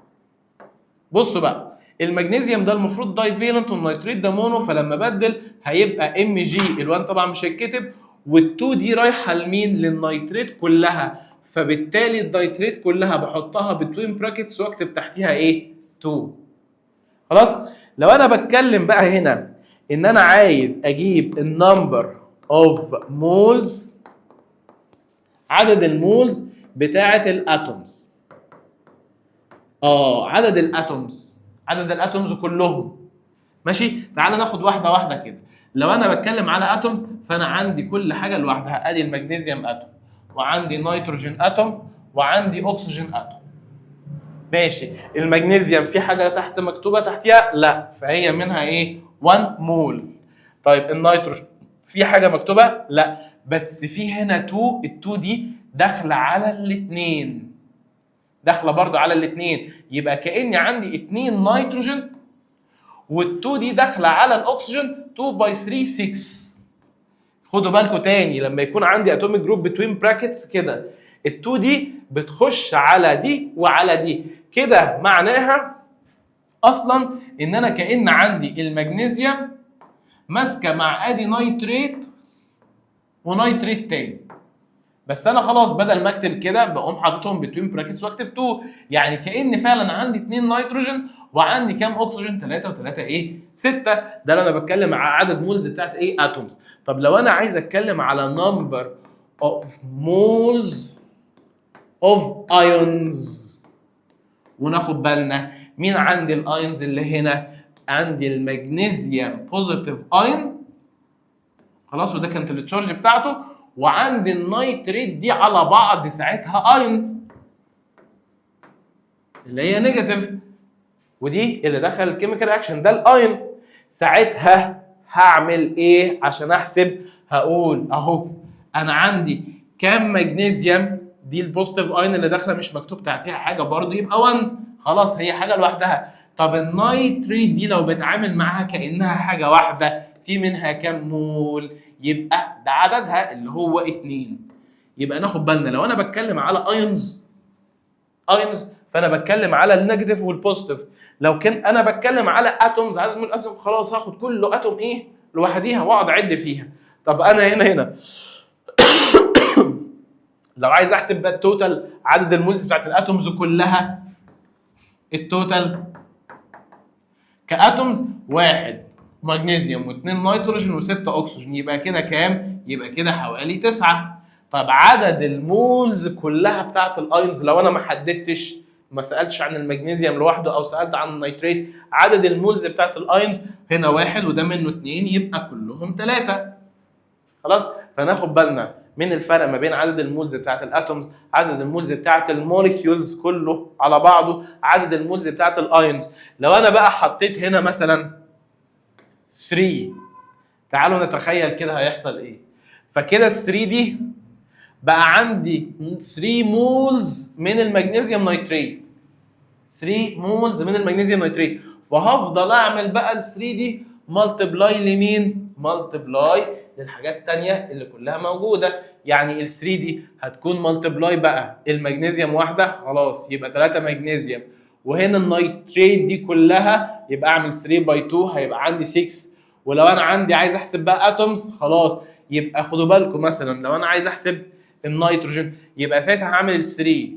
بصوا بقى، المغنيسيوم ده المفروض داي فيلنت والنيتريت ده مونو، فلما بدل هيبقى ام جي، ال1 طبعا مش هيتكتب، وال2 دي رايحه لمين؟ للنيتريت كلها، فبالتالي النيتريت كلها بحطها بتوين براكتس واكتب تحتيها ايه؟ 2. خلاص؟ لو انا بتكلم بقى هنا ان انا عايز اجيب النمبر اوف مولز، عدد المولز بتاعه الاتومز، عدد الاتومز كلهم. ماشي، تعال ناخد واحده واحده كده. لو انا بتكلم على اتومز فانا عندي كل حاجه لوحدها، ادي المغنيسيوم اتوم، وعندي نيتروجين اتوم، وعندي اكسجين اتوم. ماشي، المغنيسيوم في حاجه تحت مكتوبه تحتيها؟ لا، فهي منها ايه؟ 1 مول. طيب النيتروجين في حاجه مكتوبه؟ لا، بس في هنا 2، ال2 دي داخله على الاثنين، داخله برضه على الاثنين، يبقى كاني عندي 2 نيتروجين وال2 دي داخله على الاكسجين 2 باي 3 6. خدوا بالكم تاني، لما يكون عندي اتوميك جروب بتوين براكتس كده، ال2 دي بتخش على دي وعلى دي، كده معناها اصلا ان انا كأن عندي المغنيسيوم ماسكه مع ادي نيتريت ونيتريت تاني، بس انا خلاص بدل ما اكتب كده بقوم حاططهم بتوين براكتس واكتب 2، يعني كأن فعلا عندي 2 نيتروجين وعندي كام اكسجين؟ 3 و3 ايه؟ 6. ده اللي انا بتكلم على عدد مولز بتاعت ايه؟ اتومز. طب لو انا عايز اتكلم على نمبر اوف مولز اوف ايونز، وناخد بالنا مين عندي الايونز اللي هنا؟ عندي المغنيسيوم بوزيتيف ايون، خلاص، وده كانت التشارج بتاعته، وعندي النيتريت دي على بعض ساعتها ايون اللي هي نيجاتيف، ودي اللي دخل الكيميكال اكشن، ده الايون. ساعتها هعمل ايه عشان احسب؟ هقول اهو انا عندي كام مغنيسيوم، دي البوزيتيف ايون اللي داخله مش مكتوب تحتيها حاجه برضو، يبقى 1، خلاص هي حاجه لوحدها. طب النيتريت دي لو بتعامل معاها كانها حاجه واحده، في منها كام مول؟ يبقى ده عددها اللي هو 2. يبقى ناخد بالنا لو انا بتكلم على ايونز فانا بتكلم على النيجاتيف والبوزيتيف. لو كان انا بتكلم على اتومز، عدد من الاتوم، خلاص هاخد كل اتوم ايه؟ لوحديها واقعد اعد فيها. طب انا هنا لو عايز احسب بقى التوتال عدد المولز بتاعت الاتومز كلها، التوتال كاتومز 1 مغنيسيوم و2 نيتروجين و6 اكسجين، يبقى كده كام؟ يبقى كده حوالي 9. طب عدد المولز كلها بتاعت الايونز، لو انا ما حددتش، ما سالتش عن المغنيسيوم لوحده او سالت عن النيتريت، عدد المولز بتاعت الايونز هنا 1 وده منه 2، يبقى كلهم 3. خلاص، فناخد بالنا من الفرق ما بين عدد المولز بتاعت الاتومز، عدد المولز بتاعت الموليكيولز كله على بعضه، عدد المولز بتاعت الايونز. لو انا بقى حطيت هنا مثلا 3، تعالوا نتخيل كده هيحصل ايه. فكده ال 3 دي بقى عندي 3 مولز من المغنيسيوم نيتريت، 3 مولز من المغنيسيوم نيتريت، وهفضل اعمل بقى ال 3 دي مالتبلاي لمين؟ مالتبلاي للحاجات الثانيه اللي كلها موجوده. يعني ال 3 دي هتكون مالتبلاي بقى المغنيسيوم واحده، خلاص يبقى 3 مغنيسيوم، وهنا النيتريت دي كلها يبقى اعمل 3 باي 2 هيبقى عندي 6. ولو انا عندي عايز احسب بقى اتومز، خلاص يبقى خدوا بالكم مثلا لو انا عايز احسب النيتروجين، يبقى ساعتها هعمل ال 3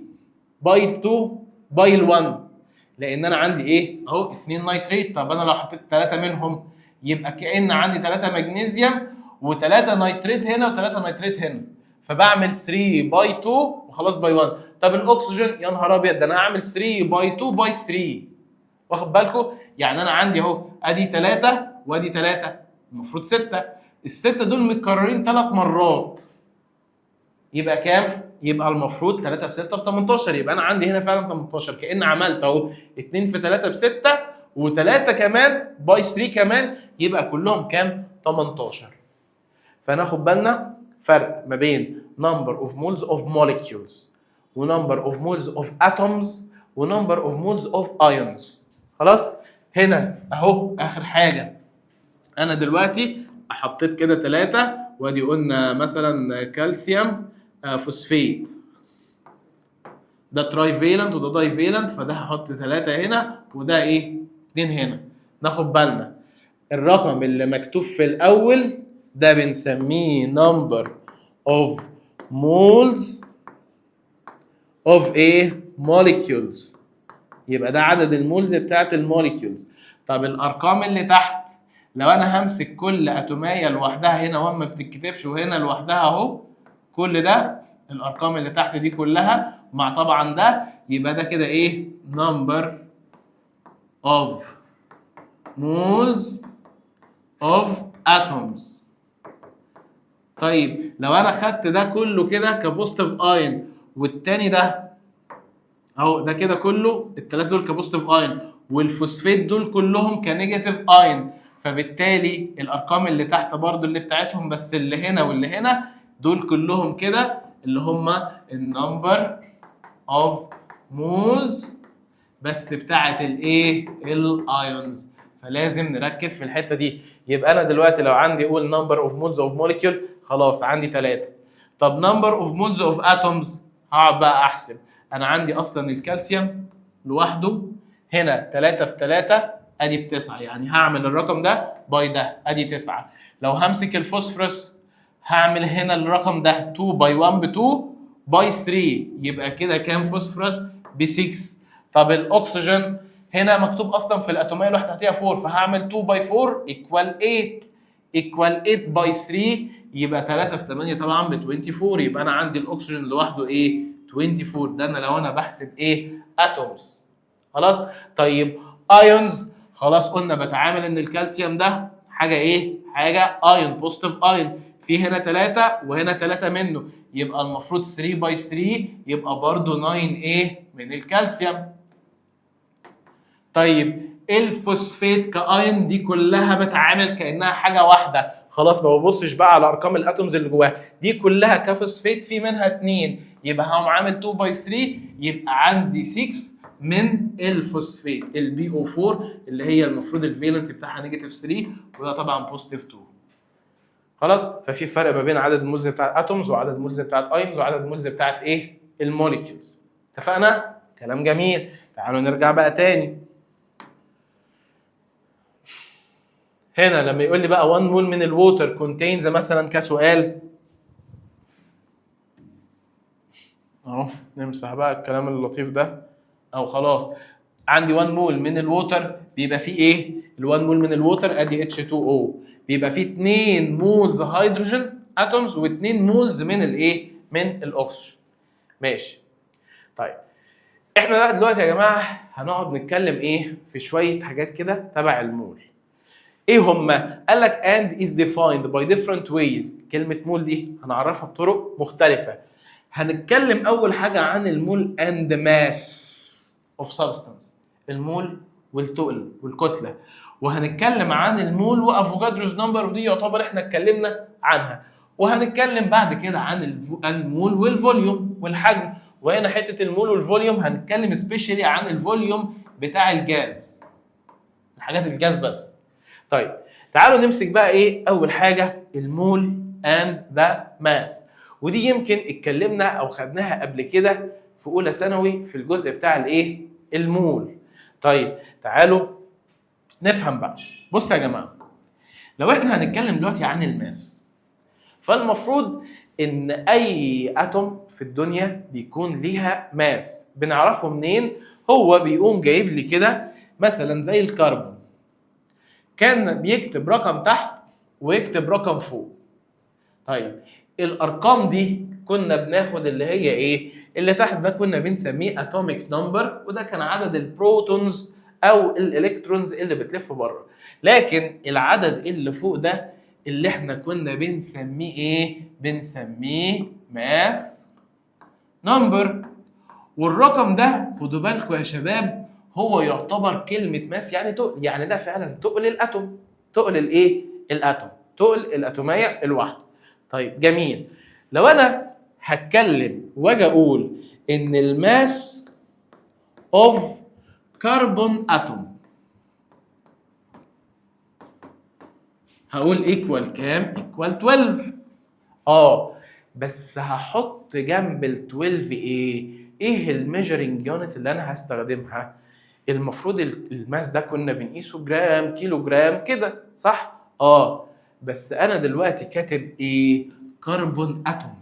باي 2 باي ال 1، لان انا عندي ايه؟ اهو 2 نيتريت. طب انا لو حطيت 3 منهم يبقى كأن عندي 3 مغنيسيوم و3 نيتريت هنا و3 نيتريت هنا، فبعمل 3 باي 2 وخلاص باي 1. طب الاكسجين يا نهار ابيض، ده انا هعمل 3 باي 2 باي 3. واخد بالكم؟ يعني انا عندي اهو ادي 3 وادي 3، المفروض 6. السته دول متكررين 3 مرات، يبقى كام؟ يبقى المفروض 3 في 6 ب 18، يبقى انا عندي هنا فعلا 18، كأن عملت اهو 2 في 3 ب 6 و3 كمان باي 3 كمان، يبقى كلهم كام؟ 18. فناخد بالنا فرق ما بين number of moles of molecules و number of moles of atoms و number of moles of ions. خلاص؟ هنا اهو اخر حاجه، انا دلوقتي حطيت كده 3 وادي قلنا مثلا كالسيوم فوسفيت، ده تراي فيلنت وده داي فيلنت، فده هحط 3 هنا وده ايه؟ 2 هنا. ناخد بالنا الرقم اللي مكتوب في الاول ده بنسميه number of moles of ايه؟ molecules، يبقى ده عدد المولز بتاعت الموليكيولز. طب الارقام اللي تحت لو انا همسك كل اتوميه لوحدها هنا وما بتتكتبش وهنا لوحدها اهو، كل ده الارقام اللي تحت دي كلها مع طبعا ده، يبقى ده كده ايه؟ number of moles of atoms. طيب لو انا خدت ده كله كده كبوزيتيف اين والتاني ده اهو، ده كده كله الثلاثه دول كبوزيتيف اين والفوسفيت دول كلهم كنيجاتيف اين، فبالتالي الارقام اللي تحت برضو اللي بتاعتهم بس اللي هنا واللي هنا دول كلهم كده اللي هم النمبر اوف مولز بس بتاعت الايه؟ الايونز. فلازم نركز في الحته دي. يبقى انا دلوقتي لو عندي اقول نمبر اوف مولز اوف موليكيول، خلاص عندي 3. طب نمبر اوف مولز اوف اتومز، هقعد بقى احسب. انا عندي اصلا الكالسيوم لوحده هنا 3 في 3 ادي ب9، يعني هعمل الرقم ده باي ده ادي 9. لو همسك الفوسفورس هعمل هنا الرقم ده 2 باي 1 ب 2 باي 3، يبقى كده كام فوسفورس؟ ب 6. طب الاكسجين هنا مكتوب اصلا في الاتوميه اللي تحتيها 4، فهعمل 2 باي 4 ايكوال 8 ايكوال 8 باي 3، يبقى 3 في 8 طبعا ب 24. يبقى انا عندي الاكسجين لوحده ايه؟ 24. ده انا لو انا بحسب ايه؟ اتومز. خلاص؟ طيب ايونز، خلاص قلنا بتعامل ان الكالسيوم ده حاجه ايه؟ حاجه ايون، بوزيتيف ايون، في هنا 3 وهنا 3 منه، يبقى المفروض 3 باي 3 يبقى برضه 9 ايه؟ من الكالسيوم. طيب الفوسفيت كايون دي كلها بتعامل كانها حاجه واحده، خلاص ما ببصش بقى على ارقام الاتومز اللي جواها، دي كلها كفوسفيت في منها 2، يبقى هقوم عامل 2 باي 3 يبقى عندي 6 من الفوسفيت البي او 4 اللي هي المفروض الفالنسي بتاعها نيجاتيف 3 وده طبعا بوزيتيف 2. خلاص؟ ففي فرق ما بين عدد المولز بتاعت اتومز وعدد المولز بتاعت ايونز وعدد المولز بتاعت ايه؟ الموليكيولز. اتفقنا؟ كلام جميل. تعالوا نرجع بقى تاني. هنا لما يقول لي بقى 1 مول من الووتر كونتينز مثلا كسؤال اهو، نمسح بقى الكلام اللطيف ده، او خلاص عندي 1 مول من الووتر بيبقى فيه ايه؟ ال 1 مول من الووتر ادي H2O بيبقى فيه 2 مولز هيدروجين اتومز و2 مولز من الايه؟ من الاكسجين. ماشي. طيب احنا بقى دلوقتي يا جماعه هنقعد نتكلم ايه؟ في شويه حاجات كده تبع المول. ايه هما؟ قال لك and is defined by different ways. كلمة مول دي هنعرفها بطرق مختلفة. هنتكلم أول حاجة عن المول and mass of substance، المول والتقل والكتلة، وهنتكلم عن المول وافوكادروز نمبر ودي يعتبر احنا اتكلمنا عنها، وهنتكلم بعد كده عن المول والفوليوم والحجم، وهنا حتة المول والفوليوم هنتكلم سبيشالي عن الفوليوم بتاع الجاز، الحاجات الجاز بس. طيب تعالوا نمسك بقى ايه اول حاجه؟ المول اند ذا ماس، ودي يمكن اتكلمنا او خدناها قبل كده في اولى ثانوي في الجزء بتاع الايه؟ المول. طيب تعالوا نفهم بقى. بصوا يا جماعه، لو احنا هنتكلم دلوقتي عن الماس، فالمفروض ان اي اتوم في الدنيا بيكون ليها ماس. بنعرفه منين؟ هو بيقوم جايب لي كده مثلا زي الكربون، كان بيكتب رقم تحت ويكتب رقم فوق. طيب الارقام دي كنا بناخد اللي هي ايه؟ اللي تحت ده كنا بنسميه اتوميك نمبر، وده كان عدد البروتونز او الالكترونز اللي بتلف بره. لكن العدد اللي فوق ده اللي احنا كنا بنسميه ايه؟ بنسميه ماس نمبر. والرقم ده خدوا بالكم يا شباب هو يعتبر كلمه ماس يعني تقل، يعني ده فعلا تقل الاتوم، تقل الايه؟ الاتوم، تقل الاتوميه الواحده. طيب جميل. لو انا هتكلم واجي اقول ان الماس اوف كربون اتوم، هقول ايكوال كام؟ ايكوال 12. بس هحط جنب ال 12 ايه الميجرنج يونت اللي انا هستخدمها؟ المفروض الماس ده كنا بنقيسه جرام، كيلو جرام كده، صح؟ بس انا دلوقتي كاتب ايه؟ كربون اتوم.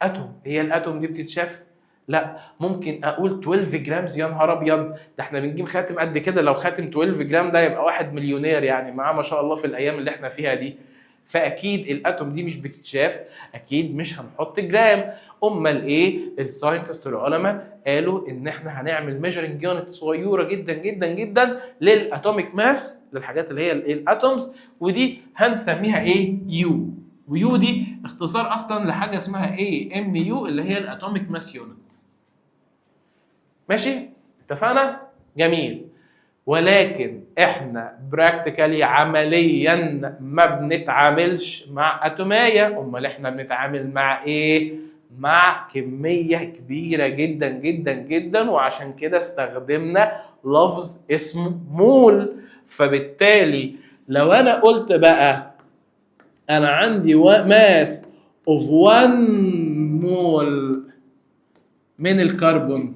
اتوم، هي الاتوم دي بتتشاف؟ لا، ممكن اقول 12 جرامز. يا نهار ابيض، ده احنا بنجيب خاتم قد كده، لو خاتم 12 جرام ده يبقى واحد مليونير يعني، معاه ما شاء الله في الايام اللي احنا فيها دي. فاكيد الاتوم دي مش بتتشاف، اكيد مش هنحط جرام. امال ايه؟ الساينتست العلماء قالوا ان احنا هنعمل ميجرنج يونت صغيره جدا جدا جدا للاتوميك ماس، للحاجات اللي هي الاتومز، ودي هنسميها ايه؟ يو. ويو دي اختصار اصلا لحاجه اسمها ايه؟ ام يو، اللي هي الاتوميك ماس يونت. ماشي؟ اتفقنا؟ جميل. ولكن احنا براكتيكالي عمليا ما بنتعاملش مع اتوميه، امال احنا بنتعامل مع ايه؟ مع كميه كبيره جدا جدا جدا، وعشان كده استخدمنا لفظ اسمه مول. فبالتالي لو انا قلت بقى انا عندي ماس اوف 1 مول من الكربون،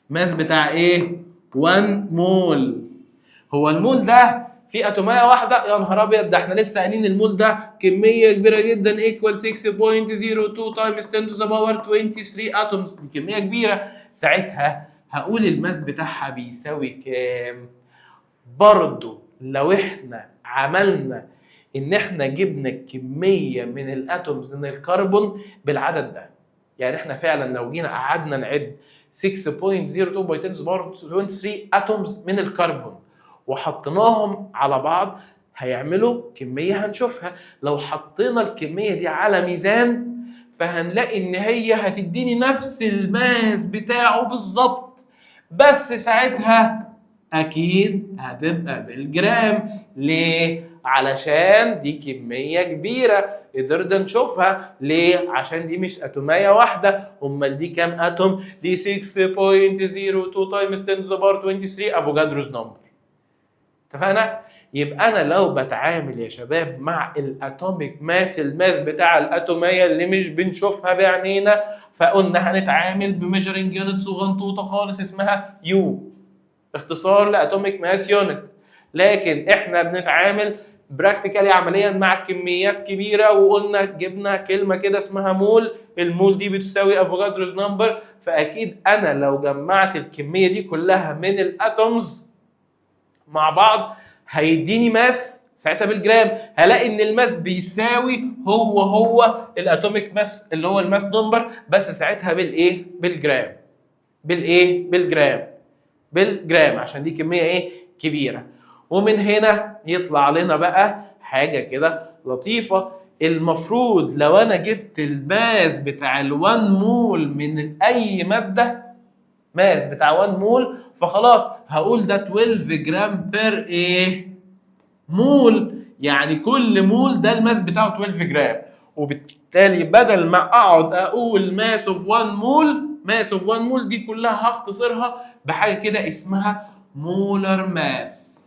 ماس بتاع ايه؟ 1 مول. هو المول ده في اتوميه واحده؟ يا نهار ابيض، ده احنا لسه قايلين المول ده كميه كبيره جدا، ايكوال 6.02 تايمز 10 تو ذا باور 23 اتومز، دي كميه كبيره. ساعتها هقول الماس بتاعها بيساوي كام؟ برضو لو احنا عملنا ان احنا جبنا كميه من الاتومز من الكربون بالعدد ده، يعني احنا فعلا لو جينا قعدنا نعد 6.02 اتومز من الكربون وحطيناهم على بعض هيعملوا كميه هنشوفها. لو حطينا الكميه دي على ميزان فهنلاقي ان هي هتديني نفس الماس بتاعه بالظبط، بس ساعتها اكيد هتبقى بالجرام. ليه؟ علشان دي كميه كبيره قدرنا نشوفها. ليه؟ عشان دي مش اتوميه واحده، امال دي كام اتوم؟ دي 6.02 تايمز 10 to the power 23 افوجادروز نمبر. اتفقنا؟ يبقى انا لو بتعامل يا شباب مع الاتوميك ماس، الماس بتاع الاتوميه اللي مش بنشوفها بعينينا، فقلنا هنتعامل بميجرنج يونت صغنطوطه خالص اسمها يو، اختصار لاتوميك ماس يونت. لكن احنا بنتعامل براكتيكالي عمليا مع كميات كبيره، وقلنا جبنا كلمه كده اسمها مول، المول دي بتساوي افوجادروز نمبر. فاكيد انا لو جمعت الكميه دي كلها من الاتومز مع بعض هيديني ماس ساعتها بالجرام. هلاقي ان الماس بيساوي هو الاتوميك ماس اللي هو الماس نمبر، بس ساعتها بالايه؟ بالجرام. بالايه؟ بالجرام، عشان دي كميه ايه؟ كبيره. ومن هنا يطلع لنا بقى حاجه كده لطيفه. المفروض لو انا جبت الماس بتاع ال1 مول من اي ماده، ماس بتاع 1 مول، فخلاص هقول ده 12 جرام بير ايه؟ مول. يعني كل مول ده الماس بتاعه 12 جرام. وبالتالي بدل ما اقعد اقول ماس اوف 1 مول، ماس اوف 1 مول دي كلها هختصرها بحاجه كده اسمها مولر ماس.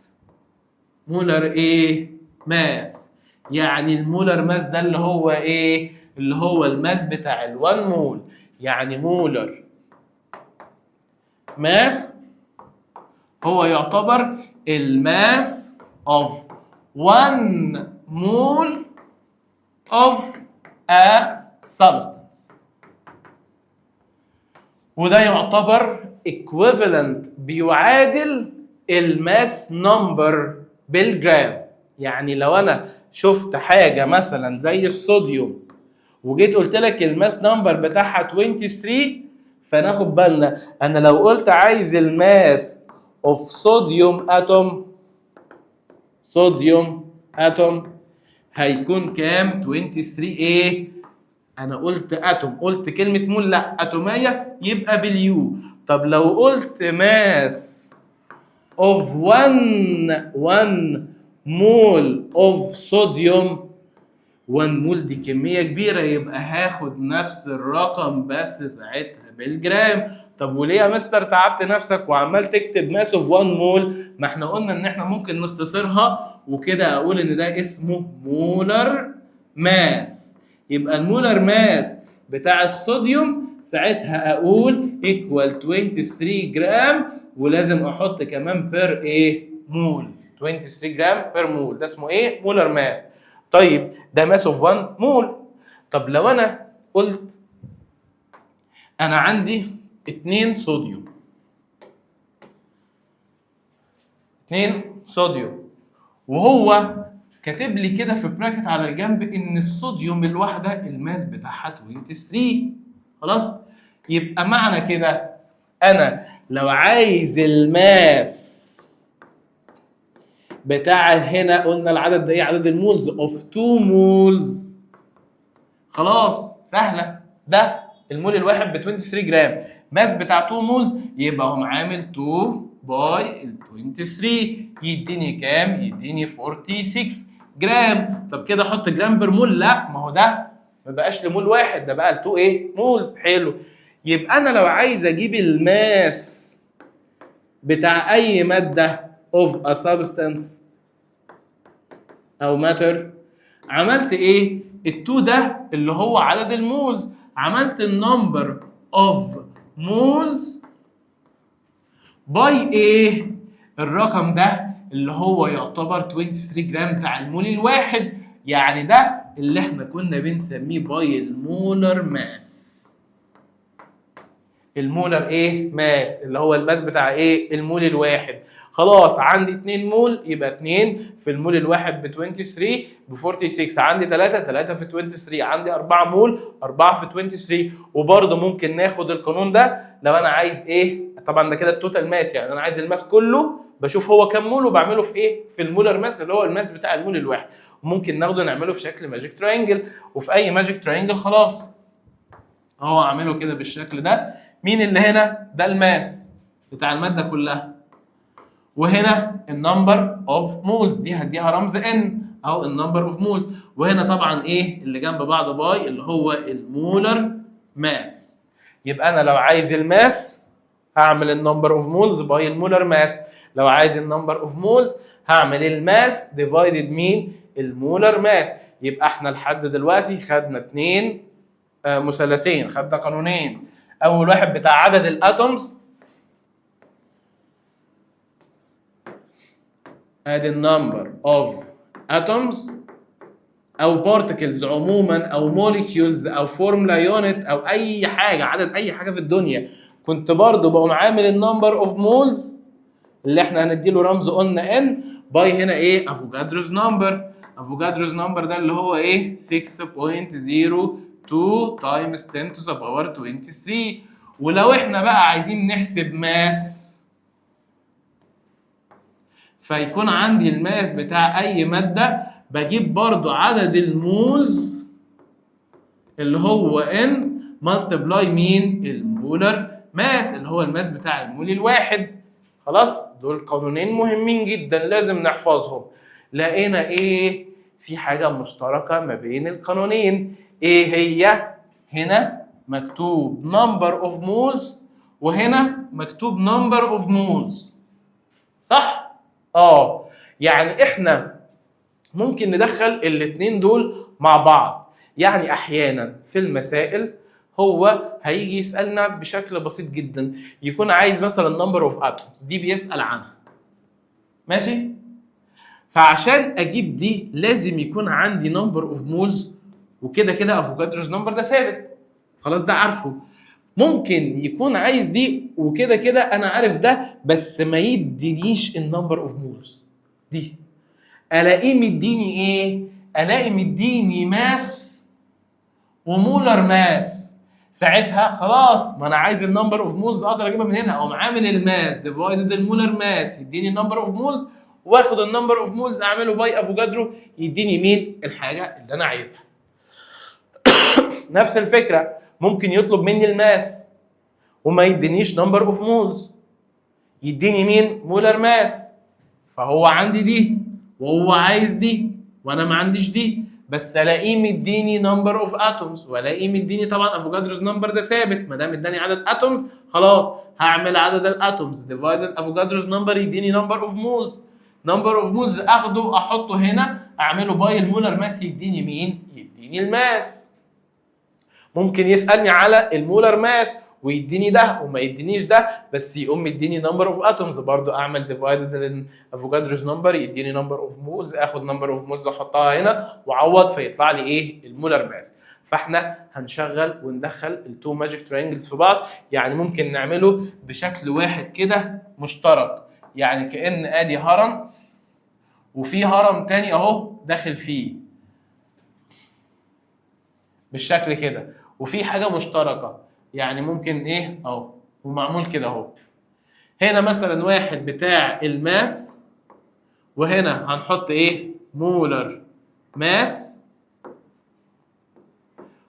مولر ايه؟ ماس. يعني المولر ماس ده اللي هو ايه؟ اللي هو الماس بتاع ال1 مول. يعني مولر ماس هو يعتبر الماس of 1 mole of a substance، وده يعتبر equivalent، بيعادل الماس نمبر بالجرام. يعني لو انا شفت حاجه مثلا زي الصوديوم وجيت قلت لك الماس نمبر بتاعها 23، فناخد بالنا انا لو قلت عايز الماس اوف صوديوم اتوم، صوديوم اتوم هيكون كام؟ 23 ايه؟ انا قلت اتوم، قلت كلمه مول، لا اتوميه، يبقى باليو. طب لو قلت ماس of 1 مول of صوديوم، 1 مول دي كمية كبيرة، يبقى هاخد نفس الرقم بس ساعتها بالجرام. طب وليه يا مستر تعبت نفسك وعمال تكتب ماس اوف 1 مول؟ ما احنا قلنا ان احنا ممكن نختصرها وكده اقول ان ده اسمه مولر ماس. يبقى المولر ماس بتاع الصوديوم ساعتها اقول ايكوال 23 جرام، ولازم احط كمان بير ايه؟ مول. 23 جرام بير مول، ده اسمه ايه؟ مولر ماس. طيب ده ماس اوف 1 مول. طب لو انا قلت انا عندي 2 صوديوم، 2 صوديوم، وهو كاتب لي كده في براكت على الجنب ان الصوديوم الواحده الماس بتاعها 23. خلاص، يبقى معنى كده انا لو عايز الماس بتاع هنا، قلنا العدد ده ايه؟ عدد المولز اوف 2 مولز. خلاص سهله، ده المول الواحد ب 23 جرام، ماس بتاع 2 مولز، يبقى هم عامل 2 باي ال 23 يديني كام؟ يديني 46 جرام. طب كده احط جرام بير مول؟ لا، ما هو ده ما بقاش لمول واحد، ده بقى ل 2 ايه؟ مولز. حلو، يبقى انا لو عايز اجيب الماس بتاع اي ماده of a substance او matter، عملت ايه؟ ال2 ده اللي هو عدد المولز، عملت النمبر of moles باي ايه؟ الرقم ده اللي هو يعتبر 23 جرام بتاع المول الواحد، يعني ده اللي احنا كنا بنسميه باي المولر ماس. المولر ايه؟ ماس، اللي هو الماس بتاع ايه؟ المول الواحد. خلاص عندي 2 مول، يبقى 2 في المول الواحد ب 23 ب 46. عندي 3 في 23. عندي 4 مول، 4 في 23. وبرضه ممكن ناخد القانون ده لو انا عايز ايه؟ طبعا ده كده التوتال ماس، يعني انا عايز الماس كله، بشوف هو كام مول وبعمله في ايه؟ في المولر ماس اللي هو الماس بتاع المول الواحد. وممكن ناخده نعمله في شكل ماجيك تراينجل، وفي اي ماجيك تراينجل خلاص اهو اعمله كده بالشكل ده. مين اللي هنا؟ ده الماس بتاع الماده كلها، وهنا النمبر اوف مولز، دي هديها رمز ان او النمبر اوف مولز، وهنا طبعا ايه اللي جنب بعض باي اللي هو المولر ماس. يبقى انا لو عايز الماس هعمل النمبر اوف مولز باي المولر ماس، لو عايز النمبر اوف مولز هعمل الماس ديفايدد مين؟ المولر ماس. يبقى احنا لحد دلوقتي خدنا 2 مثلثين، خدنا قانونين. اول واحد بتاع عدد الاتومز، ادي النمبر اوف اتومز او بارتكلز عموما او موليكيولز او فورمولا يونت او اي حاجه، عدد اي حاجه في الدنيا، كنت برضو بقوم عامل النمبر اوف مولز اللي احنا هنديله رمز قلنا ان باي هنا ايه؟ افوكادروز نمبر. افوكادروز نمبر ده اللي هو ايه؟ 6.02 تايمز 10 to the power 23. ولو احنا بقى عايزين نحسب ماس، فيكون عندي الماس بتاع اي ماده بجيب برضو عدد المولز اللي هو ان ملتبلاي مين؟ المولر ماس اللي هو الماس بتاع المول الواحد. خلاص، دول قانونين مهمين جدا لازم نحفظهم. لقينا ايه؟ في حاجه مشتركه ما بين القانونين. ايه هي؟ هنا مكتوب نمبر اوف مولز وهنا مكتوب نمبر اوف مولز، صح؟ يعني احنا ممكن ندخل الاثنين دول مع بعض. يعني احيانا في المسائل هو هيجي يسالنا بشكل بسيط جدا، يكون عايز مثلا نمبر اوف اتومز، دي بيسال عنها، ماشي؟ فعشان اجيب دي لازم يكون عندي نمبر اوف مولز، وكده كده افوكادروز نمبر ده ثابت، خلاص ده عارفه. ممكن يكون عايز دي وكده كده انا عارف ده، بس ما يدينيش النمبر اوف مولز دي، الاقيه مديني ايه؟ الاقي مديني ماس ومولر ماس. ساعتها خلاص، ما انا عايز النمبر اوف مولز اقدر اجيبها من هنا، اقوم عامل الماس ديفايدد المولر ماس يديني النمبر اوف مولز، واخد النمبر اوف مولز اعمله باي افوكادرو يديني مين؟ الحاجه اللي انا عايزها. نفس الفكره ممكن يطلب مني الماس وما يدينيش نمبر اوف مولز، يديني مين؟ مولر ماس. فهو عندي دي وهو عايز دي وانا ما عنديش دي، بس الاقيه مديني نمبر اوف اتومز والاقيه مديني طبعا افوكادروز نمبر ده ثابت، ما دام اداني عدد اتومز خلاص هعمل عدد الاتومز ديفايد افوكادروز نمبر يديني نمبر اوف مولز. نمبر اوف مولز اخده احطه هنا اعمله باي المولر ماس يديني مين؟ يديني الماس. ممكن يسالني على المولر ماس ويديني ده وما يدينيش ده، بس يقوم يديني نمبر اوف اتومز برضو اعمل ديفايدد افوكادروز نمبر يديني نمبر اوف مولز، اخد نمبر اوف مولز احطها هنا واعوض فيطلع لي ايه؟ المولر ماس. فاحنا هنشغل وندخل التو ماجيك ترينجلز في بعض، يعني ممكن نعمله بشكل واحد كده مشترك، يعني كأن ادي هرم وفي هرم تاني اهو داخل فيه بالشكل كده، وفي حاجه مشتركه، يعني ممكن ايه اهو ومعمول كده اهو. هنا مثلا واحد بتاع الماس وهنا هنحط ايه؟ مولر ماس،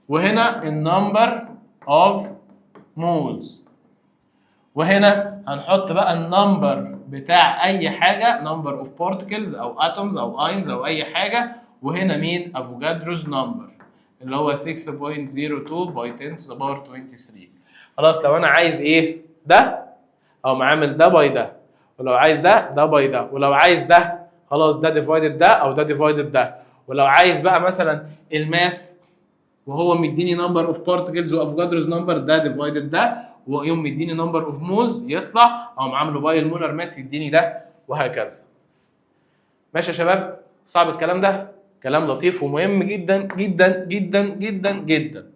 وهنا النمبر اوف مولز، وهنا هنحط بقى النمبر بتاع اي حاجه نمبر اوف بارتكلز او اتومز او اينز او اي حاجه، وهنا مين؟ افوكادروز نمبر اللي هو 6.02 باي 10 to the power 23. خلاص لو انا عايز ايه؟ ده او معامل ده باي ده، ولو عايز ده باي ده، ولو عايز ده خلاص ده ديفايدد ده او ده ديفايدد ده، ولو عايز بقى مثلا الماس وهو مديني نمبر اوف بارتكلز وافوكادروز نمبر ده ديفايدد ده، ويوم مديني نمبر اوف مولز يطلع او عامله باي المولر ماس يديني ده، وهكذا. ماشي يا شباب؟ صعب الكلام ده؟ كلام لطيف ومهم جدا جدا جدا جدا جدا.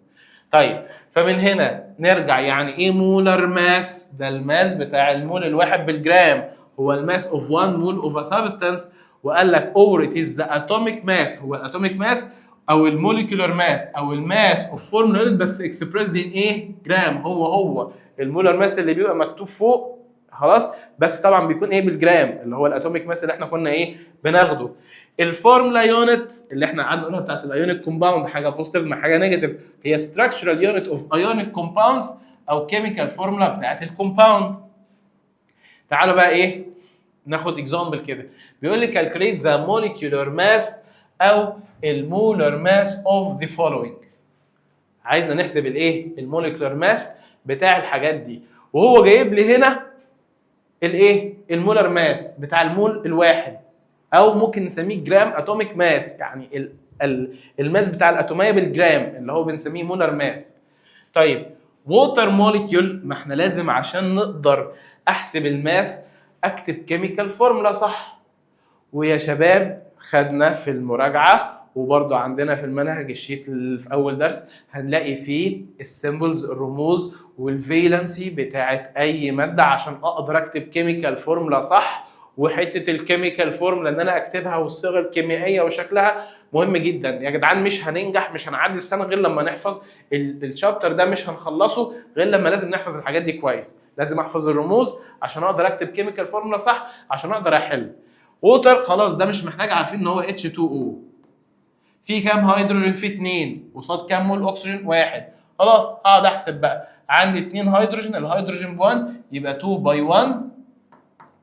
طيب فمن هنا نرجع، يعني ايه مولر ماس؟ ده الماس بتاع المول الواحد بالجرام، هو الماس اوف 1 مول اوف ا سبستانس، وقال لك اور ات از ذا اتوميك ماس، هو الاتوميك ماس او الموليكولار ماس او الماس اوف فورمولا يونت بس اكسبريسد ان ايه؟ جرام. هو المولر ماس اللي بيبقى مكتوب فوق خلاص، بس طبعا بيكون ايه؟ بالجرام، اللي هو الاتوميك ماس اللي احنا كنا ايه؟ بناخده. الفورمولا يونت اللي احنا قعدنا نقولها بتاعت الايونيك كومباوند، حاجه بوزيتيف مع حاجه نيجاتيف، هي ستراكشرال يونت اوف ايونيك كومباوندز او كيميكال فورمولا بتاعت الكومباوند. تعالوا بقى ايه؟ ناخد اكزامبل كده، بيقول لي calculate the molecular mass او المولر ماس اوف ذا فولوينج. عايزنا نحسب الايه؟ الموليكولار ماس بتاع الحاجات دي، وهو جايب لي هنا الايه؟ المولر ماس بتاع المول الواحد، او ممكن نسميه جرام اتوميك ماس، يعني الماس بتاع الاتوميه بالجرام اللي هو بنسميه مولر ماس. طيب ووتر موليكيول، ما احنا لازم عشان نقدر احسب الماس اكتب كيميكال فورمولا صح. ويا شباب خدنا في المراجعه وبرضه عندنا في المنهج الشيت اللي في اول درس هنلاقي فيه السيمبلز الرموز والفالنسي بتاعت اي ماده عشان اقدر اكتب كيميكال فورمولا صح. وحته الكيميكال فورمولا ان انا اكتبها والصيغه الكيميائيه وشكلها مهم جدا يا جدعان. مش هننجح، مش هنعدي السنه غير لما نحفظ الشابتر ده، مش هنخلصه غير لما لازم نحفظ الحاجات دي كويس. لازم احفظ الرموز عشان اقدر اكتب كيميكال فورمولا صح عشان اقدر احل. ووتر خلاص ده مش محتاج، عارفين ان هو H2O، في كام هيدروجين؟ في 2 قصاد كام مول اكسجين؟ 1. خلاص هقعد احسب بقى، عندي 2 هيدروجين، الهيدروجين ب1 يبقى 2 باي 1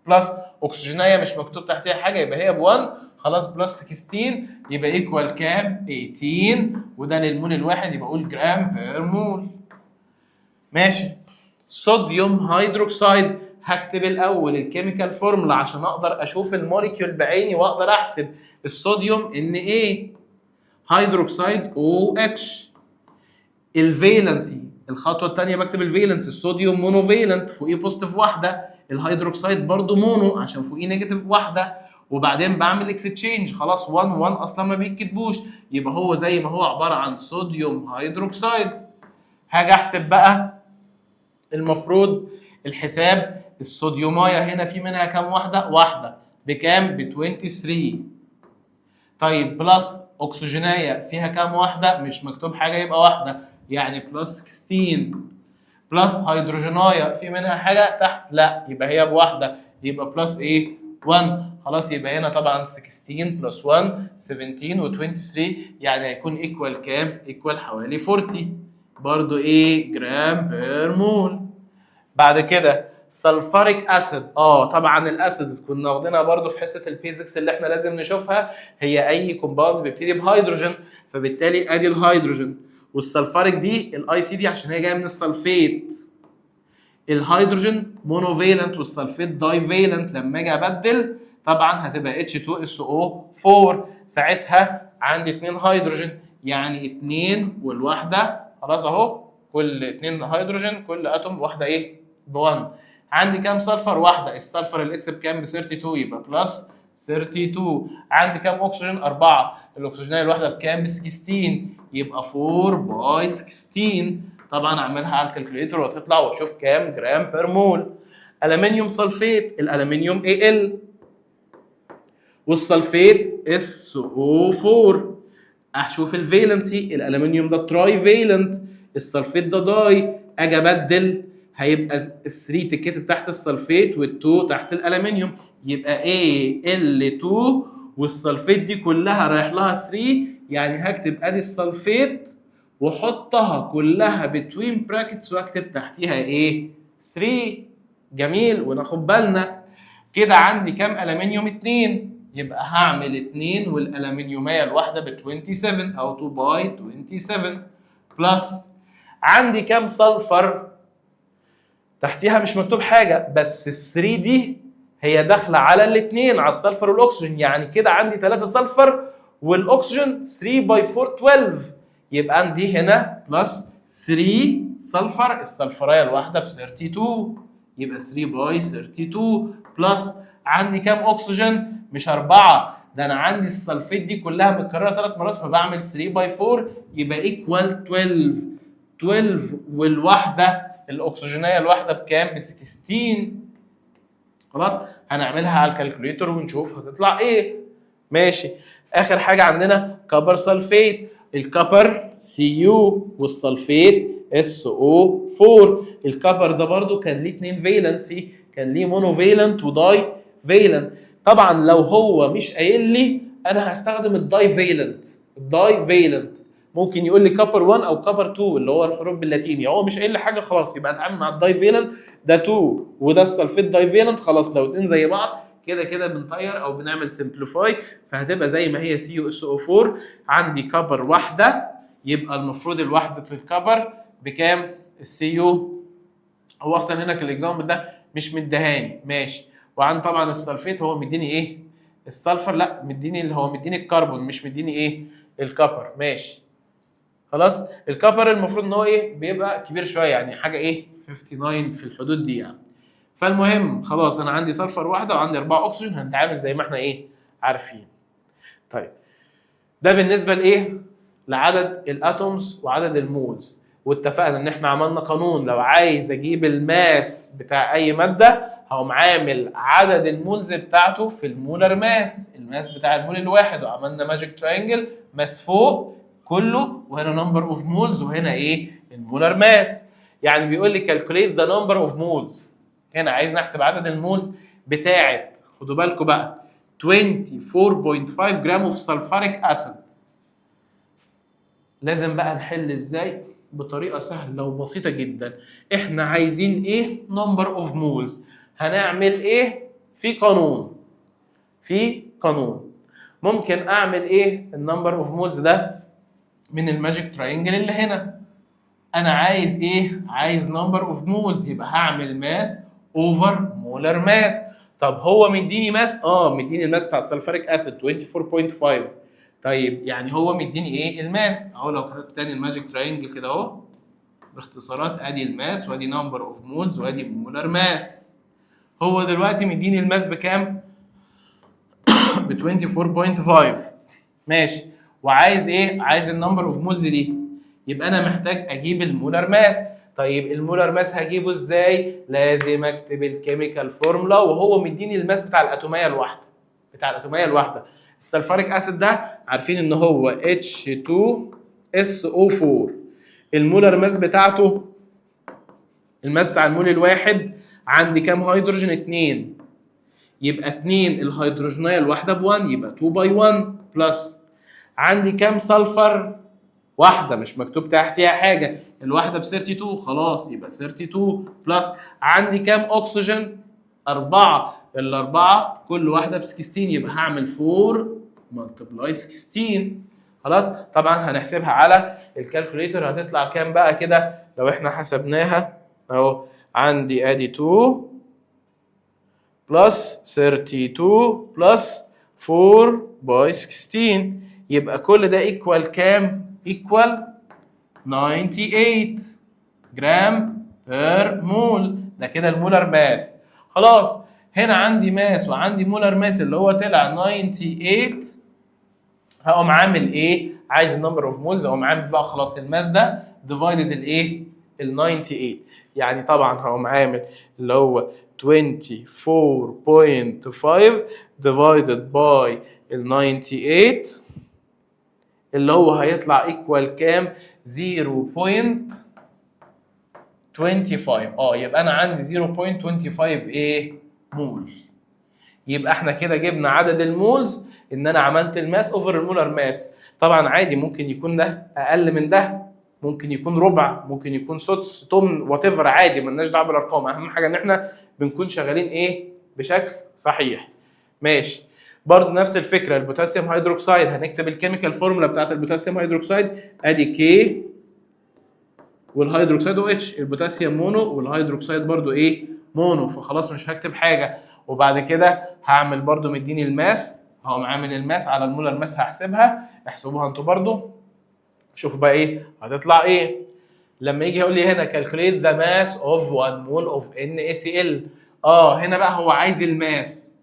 بلس اكسجينيه مش مكتوب تحتها حاجه يبقى هي ب1 خلاص بلس 16 يبقى ايكوال كام؟ 18، وده للمول الواحد يبقى اقول جرام بير مول. ماشي. صوديوم هيدروكسيد، هكتب الاول الكيميكال فورمولا عشان اقدر اشوف الموليكيول بعيني واقدر احسب. الصوديوم Na هيدروكسيد OH. الفالنسي الخطوه الثانيه بكتب الفالنسي، الصوديوم مونوفالنت فوقيه بوزيتيف واحده، الهيدروكسيد برضو مونو عشان فوقيه نيجاتيف واحده، وبعدين بعمل اكستشينج خلاص 1 1 اصلا ما بيتكتبوش يبقى هو زي ما هو عباره عن صوديوم هيدروكسيد. هاجي احسب بقى المفروض الحساب، الصوديومايه هنا في منها كام واحده؟ واحده بكام؟ ب 23. طيب بلس اكسجينيه فيها كام واحده؟ مش مكتوب حاجه يبقى واحده يعني بلس 16. بلس هيدروجينايه في منها حاجه تحت؟ لا يبقى هي بواحده يبقى بلس ايه؟ 1. خلاص يبقى هنا طبعا 16 بلس 1 17 و 23 يعني هيكون ايكوال كام؟ ايكوال حوالي 40 برضو ايه؟ جرام بير مول. بعد كده سلفوريك اسيد. طبعا الاسيدز كنا واخدينها برضو في حصه البيزكس اللي احنا لازم نشوفها، هي اي كومباوند بيبتدي بهيدروجين، فبالتالي ادي الهيدروجين، والسلفوريك دي الاي سي دي عشان هي جايه من السلفيت. الهيدروجين مونوفالنت والسلفيت دايفالنت، لما اجي ابدل طبعا هتبقى H2SO4. ساعتها عندي 2 هيدروجين، يعني 2 والواحده خلاص اهو، كل 2 هيدروجين كل اتوم واحده ايه؟ ب1. عندي كام سلفر؟ واحده. السلفر الاس بكام؟ ب 32، يبقى بلس 32. عندي كام اكسجين؟ 4. الاكسجينيه الواحده بكام؟ ب 16، يبقى 4 باي 16. طبعا اعملها على الكالكوليتر وتطلع واشوف كام جرام بير مول. الومنيوم سلفيت، الالومنيوم Al والسلفيت SO4. اشوف الفالنسي، الالومنيوم ده تراي فالنت، السلفيت ده داي. اجي ابدل هيبقى ال3 تتكتب تحت السلفيت وال2 تحت الالومنيوم، يبقى Al2 والسلفيت دي كلها رايح لها 3، يعني هكتب ادي السلفيت واحطها كلها بتوين براكتس واكتب تحتيها ايه؟ 3. جميل، وناخد بالنا كده عندي كام الومنيوم؟ 2، يبقى هعمل 2 والالومنيوميه الواحده ب 27 او 2 باي 27 بلس. عندي كام سلفر؟ تحتيها مش مكتوب حاجه، بس ال 3 دي هي داخله على الاثنين، على السلفر والاكسجين، يعني كده عندي 3 سلفر والاكسجين 3 باي 4 12، يبقى عندي هنا بلس 3 سلفر، السلفرايه الواحده ب 32، يبقى 3 باي 32 بلس. عندي كام اكسجين؟ مش 4، ده انا عندي السلفيت دي كلها متكرره 3 مرات، فبعمل 3 باي 4 يبقى ايكوال 12. 12 والواحده الاكسجينيه الواحده بكام؟ ب 16. خلاص هنعملها على الكالكوليتر ونشوف هتطلع ايه. ماشي. اخر حاجه عندنا كبر سلفيت، الكبر Cu والسلفيت SO4. الكبر ده برضو كان ليه 2 فالنسي، كان ليه مونو فالنت وداي فالنت. طبعا لو هو مش قايل لي انا هستخدم الداي فالنت. الداي فالنت ممكن يقول لي كبر 1 او كبر 2 اللي هو الحروف باللاتيني، هو مش قايل لي حاجه خلاص، يبقى اتعامل مع الداي فالنت، ده 2 وده السلفيت داي فالنت، خلاص لو اتنين زي بعض كده كده بنطير او بنعمل سمبليفاي، فهتبقى زي ما هي CuSO4. عندي كبر واحده، يبقى المفروض الواحده في الكبر بكام؟ الCu. هو اصلا هنا الاكزامبل ده مش مديهاني، ماشي. وعن طبعا السلفيت هو مديني ايه؟ السلفر، لا مديني اللي هو مديني الكربون، مش مديني ايه؟ الكبر. ماشي خلاص. الكبر المفروض ان هو ايه؟ بيبقى كبير شويه، يعني حاجه ايه؟ 59 في الحدود دي يعني. فالمهم خلاص انا عندي سلفر واحده وعندي 4 اكسجين، هنتعامل زي ما احنا ايه؟ عارفين. طيب ده بالنسبه لايه؟ لعدد الاتومز وعدد المولز. واتفقنا ان احنا عملنا قانون، لو عايز اجيب الماس بتاع اي ماده هقوم عامل عدد المولز بتاعته في المولر ماس، الماس بتاع المول الواحد، وعملنا ماجيك تراينجل، ماس فوق كله، وهنا نمبر اوف مولز، وهنا ايه؟ المولر ماس. يعني بيقول لي كالكوليت ذا نمبر اوف مولز، هنا عايز نحسب عدد المولز بتاعت، خدوا بالكم بقى، 24.5 جرام اوف سلفوريك اسيد. لازم بقى نحل ازاي؟ بطريقه سهله وبسيطه جدا. احنا عايزين ايه؟ نمبر اوف مولز. هنعمل ايه؟ في قانون ممكن اعمل ايه النمبر اوف مولز ده من الماجيك تراينجل اللي هنا. انا عايز ايه؟ عايز نمبر اوف مولز، يبقى هعمل ماس اوفر مولر ماس. طب هو مديني ماس؟ مديني الماس بتاع السلفوريك اسيد 24.5. طيب يعني هو مديني ايه؟ الماس اهو. لو كتبت تاني الماجيك تراينجل كده اهو باختصارات، ادي الماس وادي نمبر اوف مولز وادي مولر ماس. هو دلوقتي مديني الماس بكام؟ ب 24.5. ماشي. وعايز ايه؟ عايز النمبر اوف مولز دي، يبقى انا محتاج اجيب المولر ماس. طيب المولر ماس هجيبه ازاي؟ لازم اكتب الكيميكال فورمولا، وهو مديني الماس بتاع الاتوميه الواحده. السلفوريك اسيد ده عارفين ان هو H2SO4. المولر ماس بتاعته، الماس بتاع المول الواحد عندي كام هيدروجين؟ 2، يبقى 2 الهيدروجينيه الواحده ب1، يبقى 2 باي 1 بلس. عندي كام سلفر؟ واحده مش مكتوب تحتيها حاجه، الواحده ب 32 خلاص يبقى 32 بلس عندي كام اكسجين؟ 4. الاربعه كل واحده ب 16 يبقى هعمل 4 ملتبلاي 16 خلاص. طبعا هنحسبها على الكالكوليتر هتطلع كام بقى كده لو احنا حسبناها اهو. عندي ادي 2 بلس 32 بلس 4 باي 16 يبقى كل ده ايكوال كام؟ ايكوال 98 جرام بير مول. ده كده المولر ماس. خلاص هنا عندي ماس وعندي مولر ماس اللي هو طلع 98. هقوم عامل ايه؟ عايز النمبر اوف مولز، اقوم عامل بقى خلاص الماس ده ديفايدد الايه؟ ال 98. يعني طبعا هقوم عامل اللي هو 24.5 divided by ال 98 اللي هو هيطلع ايكوال كام؟ 0.25. يبقى انا عندي 0.25 ايه؟ مول. يبقى احنا كده جبنا عدد المولز ان انا عملت الماس اوفر المولر ماس. طبعا عادي ممكن يكون ده اقل من ده، ممكن يكون ربع، ممكن يكون سدس، تمن، وات ايفر، عادي مالناش دعوه بالارقام. اهم حاجه ان احنا بنكون شغالين ايه؟ بشكل صحيح. ماشي. برضه نفس الفكره البوتاسيوم هيدروكسيد هنكتب الكيميكال فورمولا بتاعت البوتاسيوم هيدروكسيد ادي كي والهيدروكسيد او اتش. البوتاسيوم مونو والهيدروكسيد برضه ايه؟ مونو. فخلاص مش هكتب حاجه. وبعد كده هعمل برضه مديني الماس، هقوم عامل الماس على المولر ماس هحسبها. احسبوها انتوا برضه شوفوا بقى ايه هتطلع ايه. لما يجي يقول لي هنا calculate the mass of 1 mole of NaCl. هنا بقى هو عايز الماس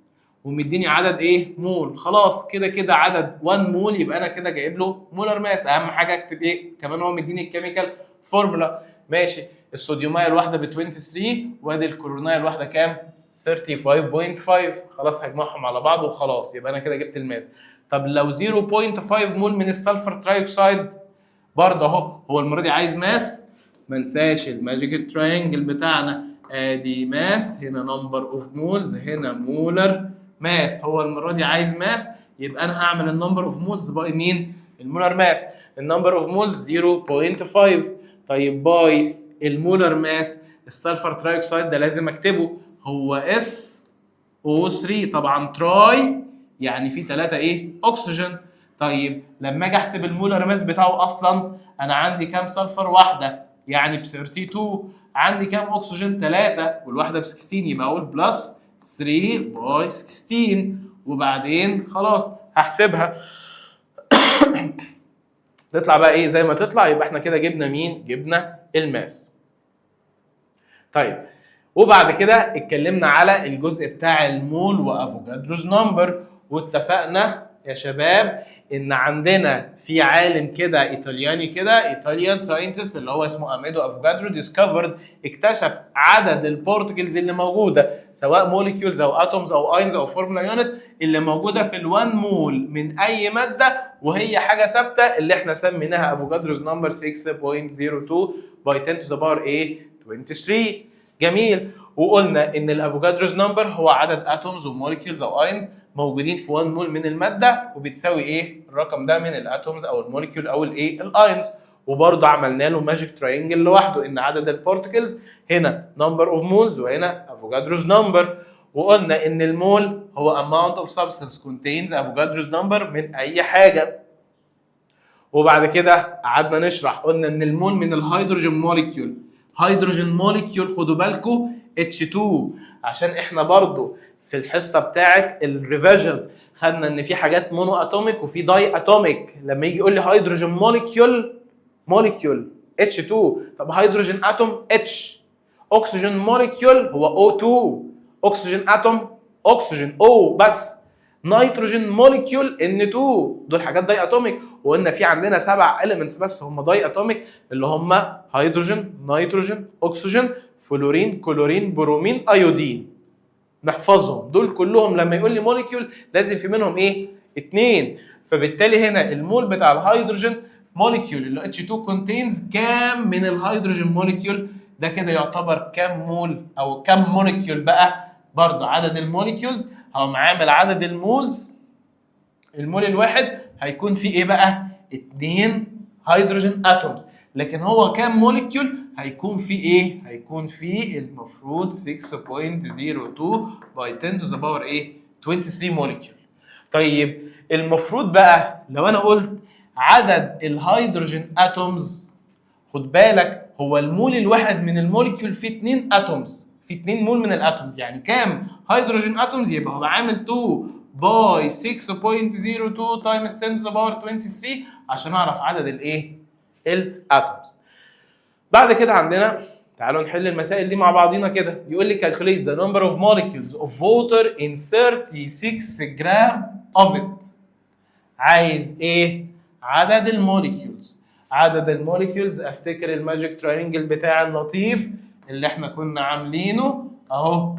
ومديني عدد ايه؟ مول. خلاص كده كده عدد 1 مول يبقى انا كده جايب له مولر ماس. اهم حاجه اكتب ايه؟ كمان هو مديني الكيميكال فورمولا. ماشي. الصوديومايه الواحده ب 23 وادي الكلورونايه الواحده كام؟ 35.5. خلاص هجمعهم على بعض وخلاص يبقى انا كده جبت الماس. طب لو 0.5 مول من السلفر ترايوكسيد برضه اهو هو المره دي عايز ماس. ما انساش الماجيك تراينجل بتاعنا ادي ماس، هنا نمبر اوف مولز، هنا مولر ماس. هو المره دي عايز ماس يبقى انا هعمل النمبر اوف مولز باي مين؟ المولر ماس. النمبر اوف مولز 0.5. طيب باي المولر ماس السلفر ترايوكسيد ده لازم اكتبه هو اس او 3. طبعا تراي يعني في 3 ايه؟ اكسجين. طيب لما اجي احسب المولر ماس بتاعه اصلا انا عندي كام سلفر؟ واحده يعني ب 32. عندي كام اكسجين؟ 3 والواحده ب 16 يبقى اقول بلس 3 باي 16 وبعدين خلاص هحسبها. تطلع بقى ايه زي ما تطلع. يبقى احنا كده جبنا مين؟ جبنا الماس. طيب وبعد كده اتكلمنا على الجزء بتاع المول وافوجادروز نمبر، واتفقنا يا شباب ان عندنا في عالم كده ايطالياني كده ايطاليان ساينتست اللي هو اسمه اميدو افوجادرو ديسكفرد، اكتشف عدد البارتكلز اللي موجوده سواء موليكيولز او اتومز او اينز او فورمولا يونت اللي موجوده في ال1 مول من اي ماده وهي حاجه ثابته اللي احنا سميناها افوجادروز نمبر 6.02 باي 10 to the power ايه 23. جميل. وقلنا ان الافوجادروز نمبر هو عدد اتومز وموليكيولز او اينز موجودين في 1 مول من الماده وبتساوي ايه الرقم ده من الاتومز او الموليكيول او الايه الاينز. وبرضه عملنا له ماجيك تراينجل لوحده ان عدد البارتكلز هنا نمبر اوف مولز وهنا افوجادروز نمبر. وقلنا ان المول هو amount of substance contains افوجادروز نمبر من اي حاجه. وبعد كده قعدنا نشرح قلنا ان المول من الهيدروجين موليكيول. هيدروجين موليكيول خدوا بالكم H2 عشان احنا برضو في الحصه بتاعه الريفيجن خدنا ان في حاجات مونو اتوميك وفي داي اتوميك. لما يجي يقول لي هيدروجين موليكيول H2 طب هيدروجين اتوم H. اكسجين موليكيول هو O2. اكسجين اتوم اكسجين O بس. نيتروجين موليكيول N2 دول حاجات داي اتوميك. وقلنا في عندنا 7 اليمنتس بس هم داي اتوميك اللي هم هيدروجين نيتروجين اكسجين فلورين كلورين برومين ايودين. نحفظهم دول كلهم. لما يقول لي موليكيول لازم في منهم ايه 2. فبالتالي هنا المول بتاع الهيدروجين موليكيول اللي H2 كونتينز كام من الهيدروجين موليكيول ده كده يعتبر كام مول او كام موليكيول بقى برضه عدد الموليكيولز. هقوم عامل عدد المولز المول الواحد هيكون فيه ايه بقى 2 هيدروجين اتومز، لكن هو كام موليكيول؟ هيكون في ايه؟ هيكون في المفروض 6.02 باي 10 to the power ايه؟ 23 موليكيول. طيب المفروض بقى لو انا قلت عدد الهيدروجين اتومز، خد بالك هو المول الواحد من الموليكيول فيه 2 اتومز، في 2 مول من الاتومز، يعني كام هيدروجين اتومز؟ يبقى هو عامل 2 باي 6.02 تايمز 10 to the power 23 عشان اعرف عدد الايه؟ الاتومز. بعد كده عندنا تعالوا نحل المسائل دي مع بعضينا كده. يقول لي calculate the number of molecules of water in 36 gram of it. عايز ايه؟ عدد الموليكيولز. عدد الموليكيولز، افتكر الماجيك تراينجل بتاع اللطيف اللي احنا كنا عاملينه اهو.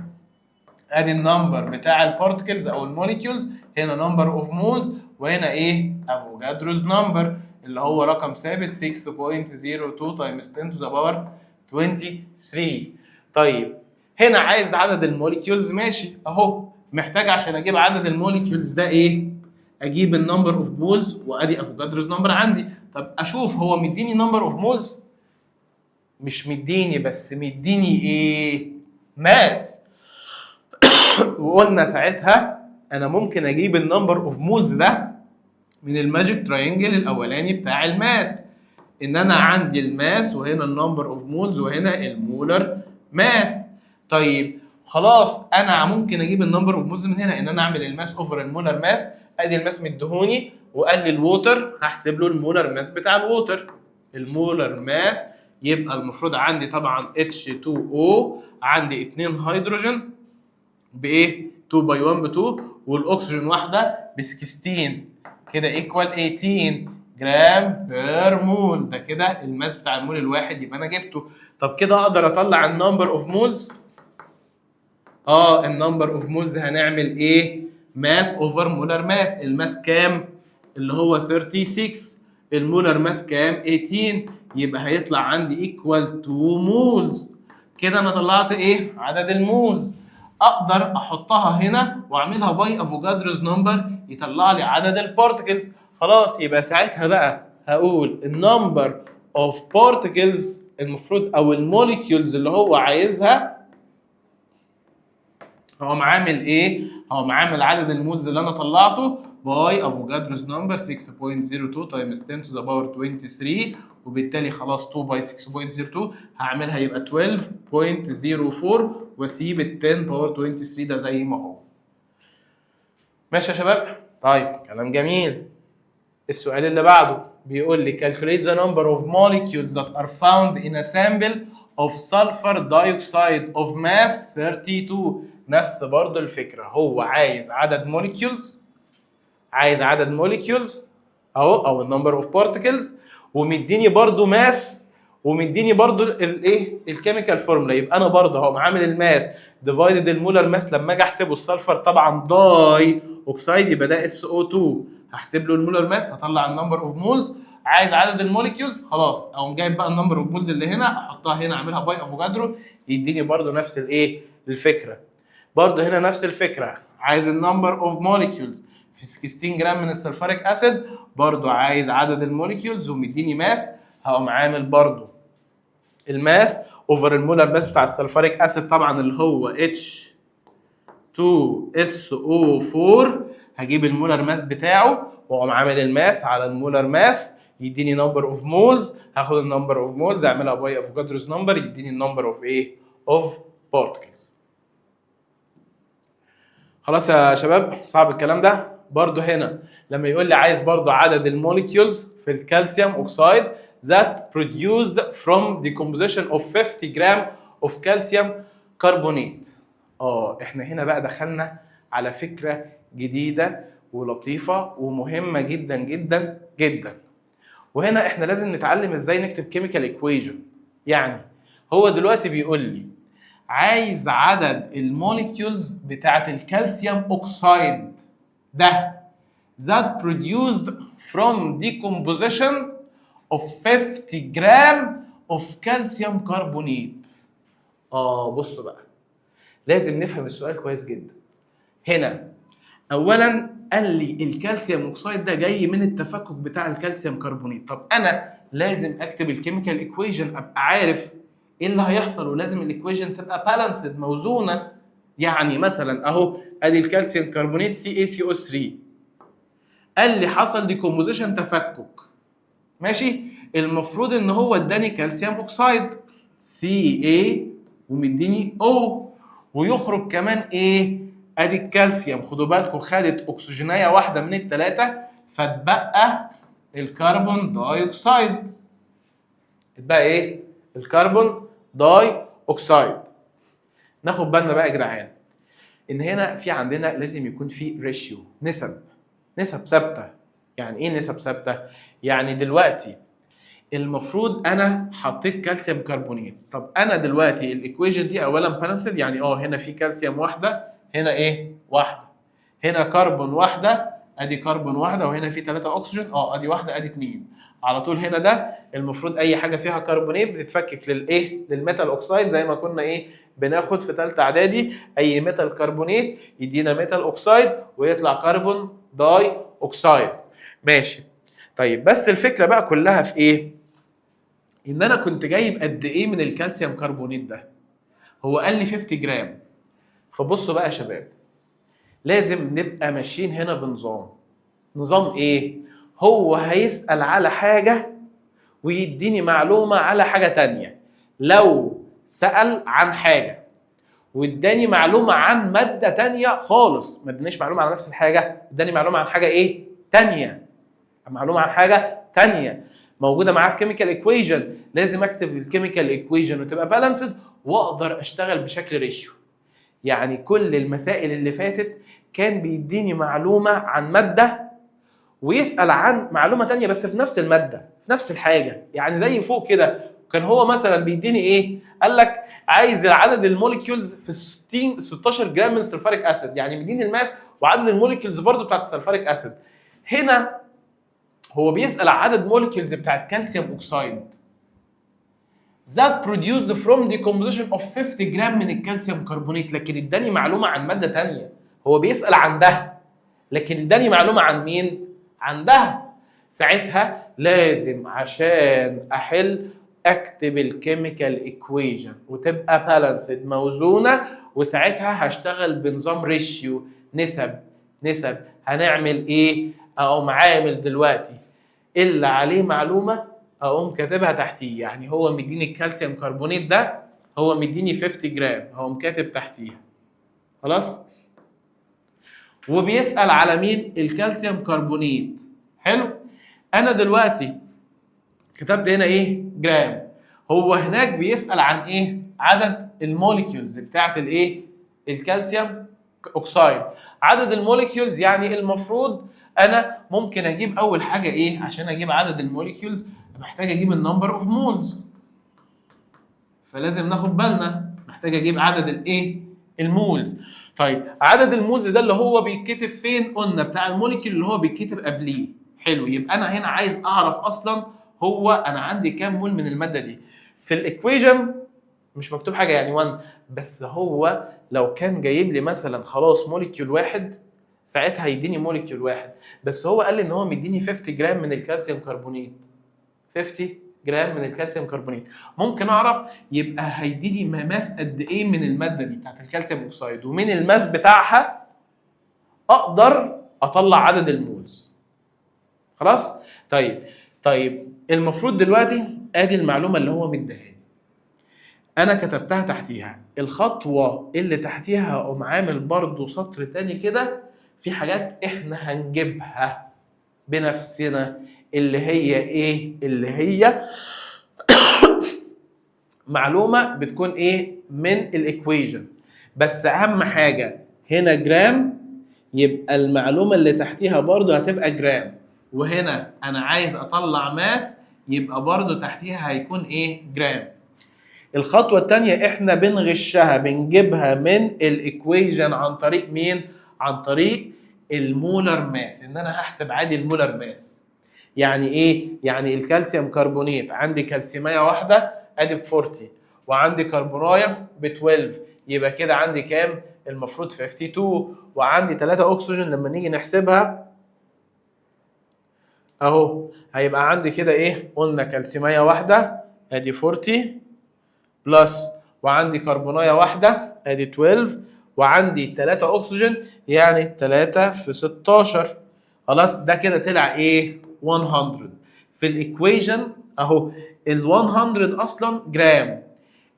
ادي النمبر بتاع البارتكلز او الموليكيولز، هنا نمبر اوف مولز، وهنا ايه؟ افوجادروز نمبر اللي هو رقم ثابت 6.02 تايمز 10 to the power 23. طيب هنا عايز عدد الموليكيولز، ماشي اهو. محتاج عشان اجيب عدد الموليكيولز ده ايه؟ اجيب النمبر اوف مولز، وادي افوجادروز نمبر عندي. طب اشوف هو مديني نمبر اوف مولز؟ مش مديني، بس مديني ايه؟ ماس. وقلنا ساعتها انا ممكن اجيب النمبر اوف مولز ده من الماجيك تراينجل الاولاني بتاع الماس، ان انا عندي الماس وهنا النمبر اوف مولز وهنا المولر ماس. طيب خلاص انا ممكن اجيب النمبر اوف مولز من هنا، ان انا اعمل الماس اوفر المولر ماس. ادي الماس مدهوني، وقال لي الووتر هحسب له المولر ماس بتاع الووتر. المولر ماس يبقى المفروض عندي طبعا H2O، عندي 2 هيدروجين بايه؟ 2 باي 1 ب 2، والاكسجين واحده ب 16، كده ايكوال 18 جرام بير مول. ده كده الماس بتاع المول الواحد، يبقى انا جبته. طب كده اقدر اطلع النمبر اوف مولز؟ النمبر اوف مولز هنعمل ايه؟ ماس اوفر مولر ماس. الماس كام؟ اللي هو 36، المولر ماس كام؟ 18، يبقى هيطلع عندي ايكوال 2 مولز. كده انا طلعت ايه؟ عدد المولز. اقدر احطها هنا واعملها باي افوجادروز نمبر يطلع لي عدد البارتكلز. خلاص يبقى ساعتها بقى هقول النمبر اوف بارتكلز المفروض او الموليكيولز اللي هو عايزها، هو عامل ايه؟ هو عامل عدد المولز اللي انا طلعته باي افوجادروز نمبر 6.02 تايمز 10 to the power 23، وبالتالي خلاص 2 باي 6.02 هعملها يبقى 12.04، واسيب ال 10 باور 23 ده زي ما هو. ماشي يا شباب؟ طيب كلام جميل. السؤال اللي بعده بيقول لي calculate the number of molecules that are found in a sample of sulfur dioxide of mass 32. نفس برضه الفكره، هو عايز عدد موليكيولز، عايز عدد موليكيولز اهو او النمبر اوف بارتكلز، ومديني برضه ماس، ومديني برضه الايه؟ الكيميكال فورمولا. يبقى انا برضه اهو عامل الماس ديفايدد المولر ماس. لما اجي احسبه السلفر طبعا داي اوكسايد يبقى ده SO2، هحسب له المولر ماس هطلع النمبر اوف مولز. عايز عدد الموليكيولز، خلاص اقوم جايب بقى النمبر اوف مولز اللي هنا احطها هنا اعملها باي افوجادرو، يديني برضه نفس الايه؟ الفكره. برضه هنا نفس الفكره، عايز النمبر اوف موليكيولز في 16 جرام من السلفوريك اسيد، برضه عايز عدد الموليكيولز ومديني ماس، هقوم عامل برضه الماس اوفر المولر ماس بتاع السلفوريك اسيد طبعا اللي هو H2SO4، هجيب المولر ماس بتاعه واقوم عامل الماس على المولر ماس يديني نمبر اوف مولز، هاخد النمبر اوف مولز اعملها باي افوجادروز نمبر يديني النمبر اوف ايه؟ اوف بارتكلز. خلاص يا شباب؟ صعب الكلام ده؟ برضو هنا لما يقول لي عايز برضو عدد الموليكيولز في الكالسيوم اوكسايد that produced from decomposition of 50 جرام of calcium carbonate. احنا هنا بقى دخلنا على فكرة جديدة ولطيفة ومهمة جدا جدا جدا. وهنا احنا لازم نتعلم ازاي نكتب كيميكال ايكويجن. يعني هو دلوقتي بيقول لي عايز عدد الموليكيولز بتاعت الكالسيوم اوكسايد ده that produced from decomposition of 50 جرام of calcium carbonate. بصوا بقى، لازم نفهم السؤال كويس جدا. هنا اولا قال لي الكالسيوم اوكسايد ده جاي من التفكك بتاع الكالسيوم كربونيت. طب انا لازم اكتب الكيميكال ايكويشن ابقى عارف ايه اللي هيحصل، ولازم الايكويشن تبقى بالانسد موزونه. يعني مثلا اهو ادي الكالسيوم كربونيت CaCO3، قال لي حصل ديكومبوزيشن تفكك، ماشي، المفروض ان هو اداني كالسيوم اوكسايد Ca ومديني O، ويخرج كمان ايه؟ ادي الكالسيوم، خدوا بالكم خدت اكسجينيه واحده من الثلاثه، فاتبقى الكربون داي اوكسايد. اتبقى ايه؟ الكربون داي اوكسايد. ناخد بالنا بقى يا جدعان ان هنا في عندنا لازم يكون في ريشيو، نسب ثابته. يعني ايه نسب ثابته؟ يعني دلوقتي المفروض انا حطيت كالسيوم كربونيت. طب انا دلوقتي الايكويشن دي اولا بالانسد، يعني هنا في كالسيوم واحده، هنا ايه؟ واحده، هنا كربون واحده، ادي كربون واحده، وهنا في 3 اكسجين، ادي واحده ادي 2 على طول. هنا ده المفروض اي حاجه فيها كربونيت بتتفكك للايه؟ للميتال اوكسايد، زي ما كنا ايه بناخد في ثالثه اعدادي، اي ميتال كربونيت يدينا ميتال اوكسايد ويطلع كربون داي اوكسايد. ماشي. طيب بس الفكره بقى كلها في ايه؟ ان انا كنت جايب قد ايه من الكالسيوم كربونيت ده؟ هو قال لي 50 جرام. فبصوا بقى يا شباب، لازم نبقى ماشيين هنا بنظام. نظام ايه؟ هو هيسأل على حاجة ويديني معلومة على حاجة تانية. لو سأل عن حاجة واداني معلومة عن مادة تانية خالص، ما ادانيش معلومة على نفس الحاجة، اداني معلومة عن حاجة ايه؟ تانية. معلومة عن حاجة تانية موجودة معاه في كيميكال ايكويشن، لازم اكتب الكيميكال ايكويشن وتبقى بالانسد واقدر اشتغل بشكل ريشيو. يعني كل المسائل اللي فاتت كان بيديني معلومة عن مادة ويسأل عن معلومة تانية بس في نفس المادة في نفس الحاجة. يعني زي فوق كده كان هو مثلا بيديني ايه؟ قال لك عايز عدد الموليكيولز في 16 جرام من السلفاريك اسيد، يعني مديني الماس وعدد الموليكيولز برضو بتاعت السلفاريك اسيد. هنا هو بيسأل عن عدد موليكيولز بتاعت كالسيوم اوكسايد that produced from decomposition of 50 جرام من الكالسيوم كربونيت، لكن اداني معلومة عن مادة تانية. هو بيسأل عن ده لكن اداني معلومة عن مين؟ عن ده. ساعتها لازم عشان احل اكتب الكيميكال ايكويشن وتبقى بالانسد موزونة، وساعتها هشتغل بنظام ريشيو، نسب. هنعمل ايه؟ اقوم عامل دلوقتي اللي عليه معلومة اقوم كاتبها تحتيه. يعني هو مديني الكالسيوم كربونيت ده، هو مديني 50 جرام، هقوم كاتب تحتيها. خلاص؟ وبيسأل على مين؟ الكالسيوم كربونيت. حلو؟ انا دلوقتي كتبت هنا ايه؟ جرام. هو هناك بيسأل عن ايه؟ عدد الموليكيولز بتاعت الايه؟ الكالسيوم اوكسايد. عدد الموليكيولز يعني المفروض انا ممكن اجيب اول حاجه ايه؟ عشان اجيب عدد الموليكيولز محتاج اجيب النمبر اوف مولز، فلازم ناخد بالنا محتاج اجيب عدد الايه؟ المولز. طيب عدد المولز ده اللي هو بيتكتب فين؟ قلنا بتاع الموليكيول اللي هو بيتكتب قبليه. حلو، يبقى انا هنا عايز اعرف اصلا هو انا عندي كام مول من الماده دي. في الايكويشن مش مكتوب حاجه يعني 1، بس هو لو كان جايب لي مثلا خلاص موليكيول واحد ساعتها هيديني موليكيول واحد، بس هو قال لي ان هو مديني 50 جرام من الكالسيوم كربونيت. 50 جرام من الكالسيوم كربونيت، ممكن اعرف يبقى هيديني ماس قد ايه من الماده دي بتاعت الكالسيوم اوكسايد، ومن الماس بتاعها اقدر اطلع عدد المولز. خلاص؟ طيب المفروض دلوقتي ادي المعلومه اللي هو مديها، انا كتبتها تحتيها. الخطوه اللي تحتيها هقوم عامل برضو سطر تاني كده في حاجات احنا هنجيبها بنفسنا، اللي هي ايه؟ اللي هي معلومه بتكون ايه؟ من الايكويشن. بس اهم حاجه هنا جرام، يبقى المعلومه اللي تحتيها برضو هتبقى جرام. وهنا انا عايز اطلع ماس، يبقى برضو تحتيها هيكون ايه؟ جرام. الخطوه الثانيه احنا بنغشها، بنجيبها من الايكويشن عن طريق مين؟ عن طريق المولر ماس، ان انا هحسب عادي المولر ماس. يعني ايه؟ يعني الكالسيوم كربونيت عندي كالسيوميه واحده ادي ب 40 وعندي كربونايه ب 12، يبقى كده عندي كام؟ المفروض 52. وعندي 3 اكسجين لما نيجي نحسبها اهو هيبقى عندي كده ايه؟ قلنا كالسيميه واحده ادي 40 بلس، وعندي كربونايه واحده ادي 12، وعندي 3 اكسجين يعني 3 في 16. خلاص ده كده طلع ايه؟ 100. في الايكويشن اهو ال 100 اصلا جرام،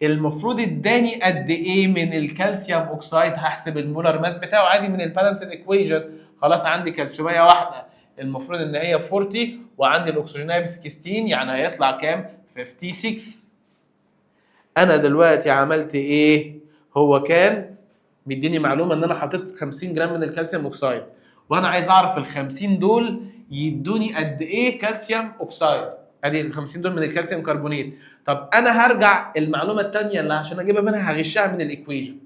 المفروض اداني قد ايه من الكالسيوم اوكسايد؟ هحسب المولر ماس بتاعه عادي من البالانسد ايكويشن. خلاص عندي كالسيوميه واحده المفروض ان هي 40، وعندي الاكسجينيه ب 16 يعني هيطلع كام؟ 56. انا دلوقتي عملت ايه؟ هو كان مديني معلومه ان انا حطيت 50 جرام من الكالسيوم اوكسايد، وانا عايز اعرف ال 50 دول يدوني قد ايه كالسيوم اوكسايد. ادي ال 50 دول من الكالسيوم كربونات. طب انا هرجع المعلومه الثانيه اللي عشان اجيبها منها هغشها من الايكويشن.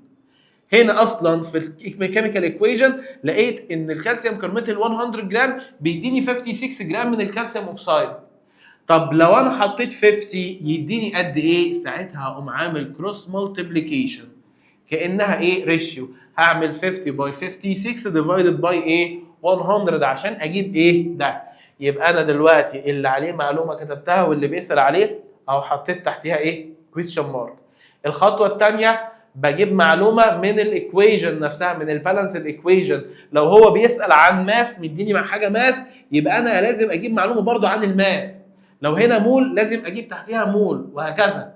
هنا اصلا في الكيميكال ايكويشن لقيت ان الكالسيوم كربونات ال 100 جرام بيديني 56 جرام من الكالسيوم اوكسايد. طب لو انا حطيت 50 يديني قد ايه؟ ساعتها هقوم عامل كروس مالتيبليكيشن كانها ايه؟ ريشيو. هعمل 50 باي 56 ديفايدد باي ايه؟ 100 عشان اجيب ايه؟ ده. يبقى انا دلوقتي اللي عليه معلومه كتبتها واللي بيسال عليه او حطيت تحتيها ايه؟ كويستشن مارك. الخطوه الثانيه بجيب معلومه من الايكويشن نفسها، من البالانسد ايكويشن. لو هو بيسال عن ماس مديني مع حاجه ماس، يبقى انا لازم اجيب معلومه برضو عن الماس. لو هنا مول لازم اجيب تحتيها مول وهكذا.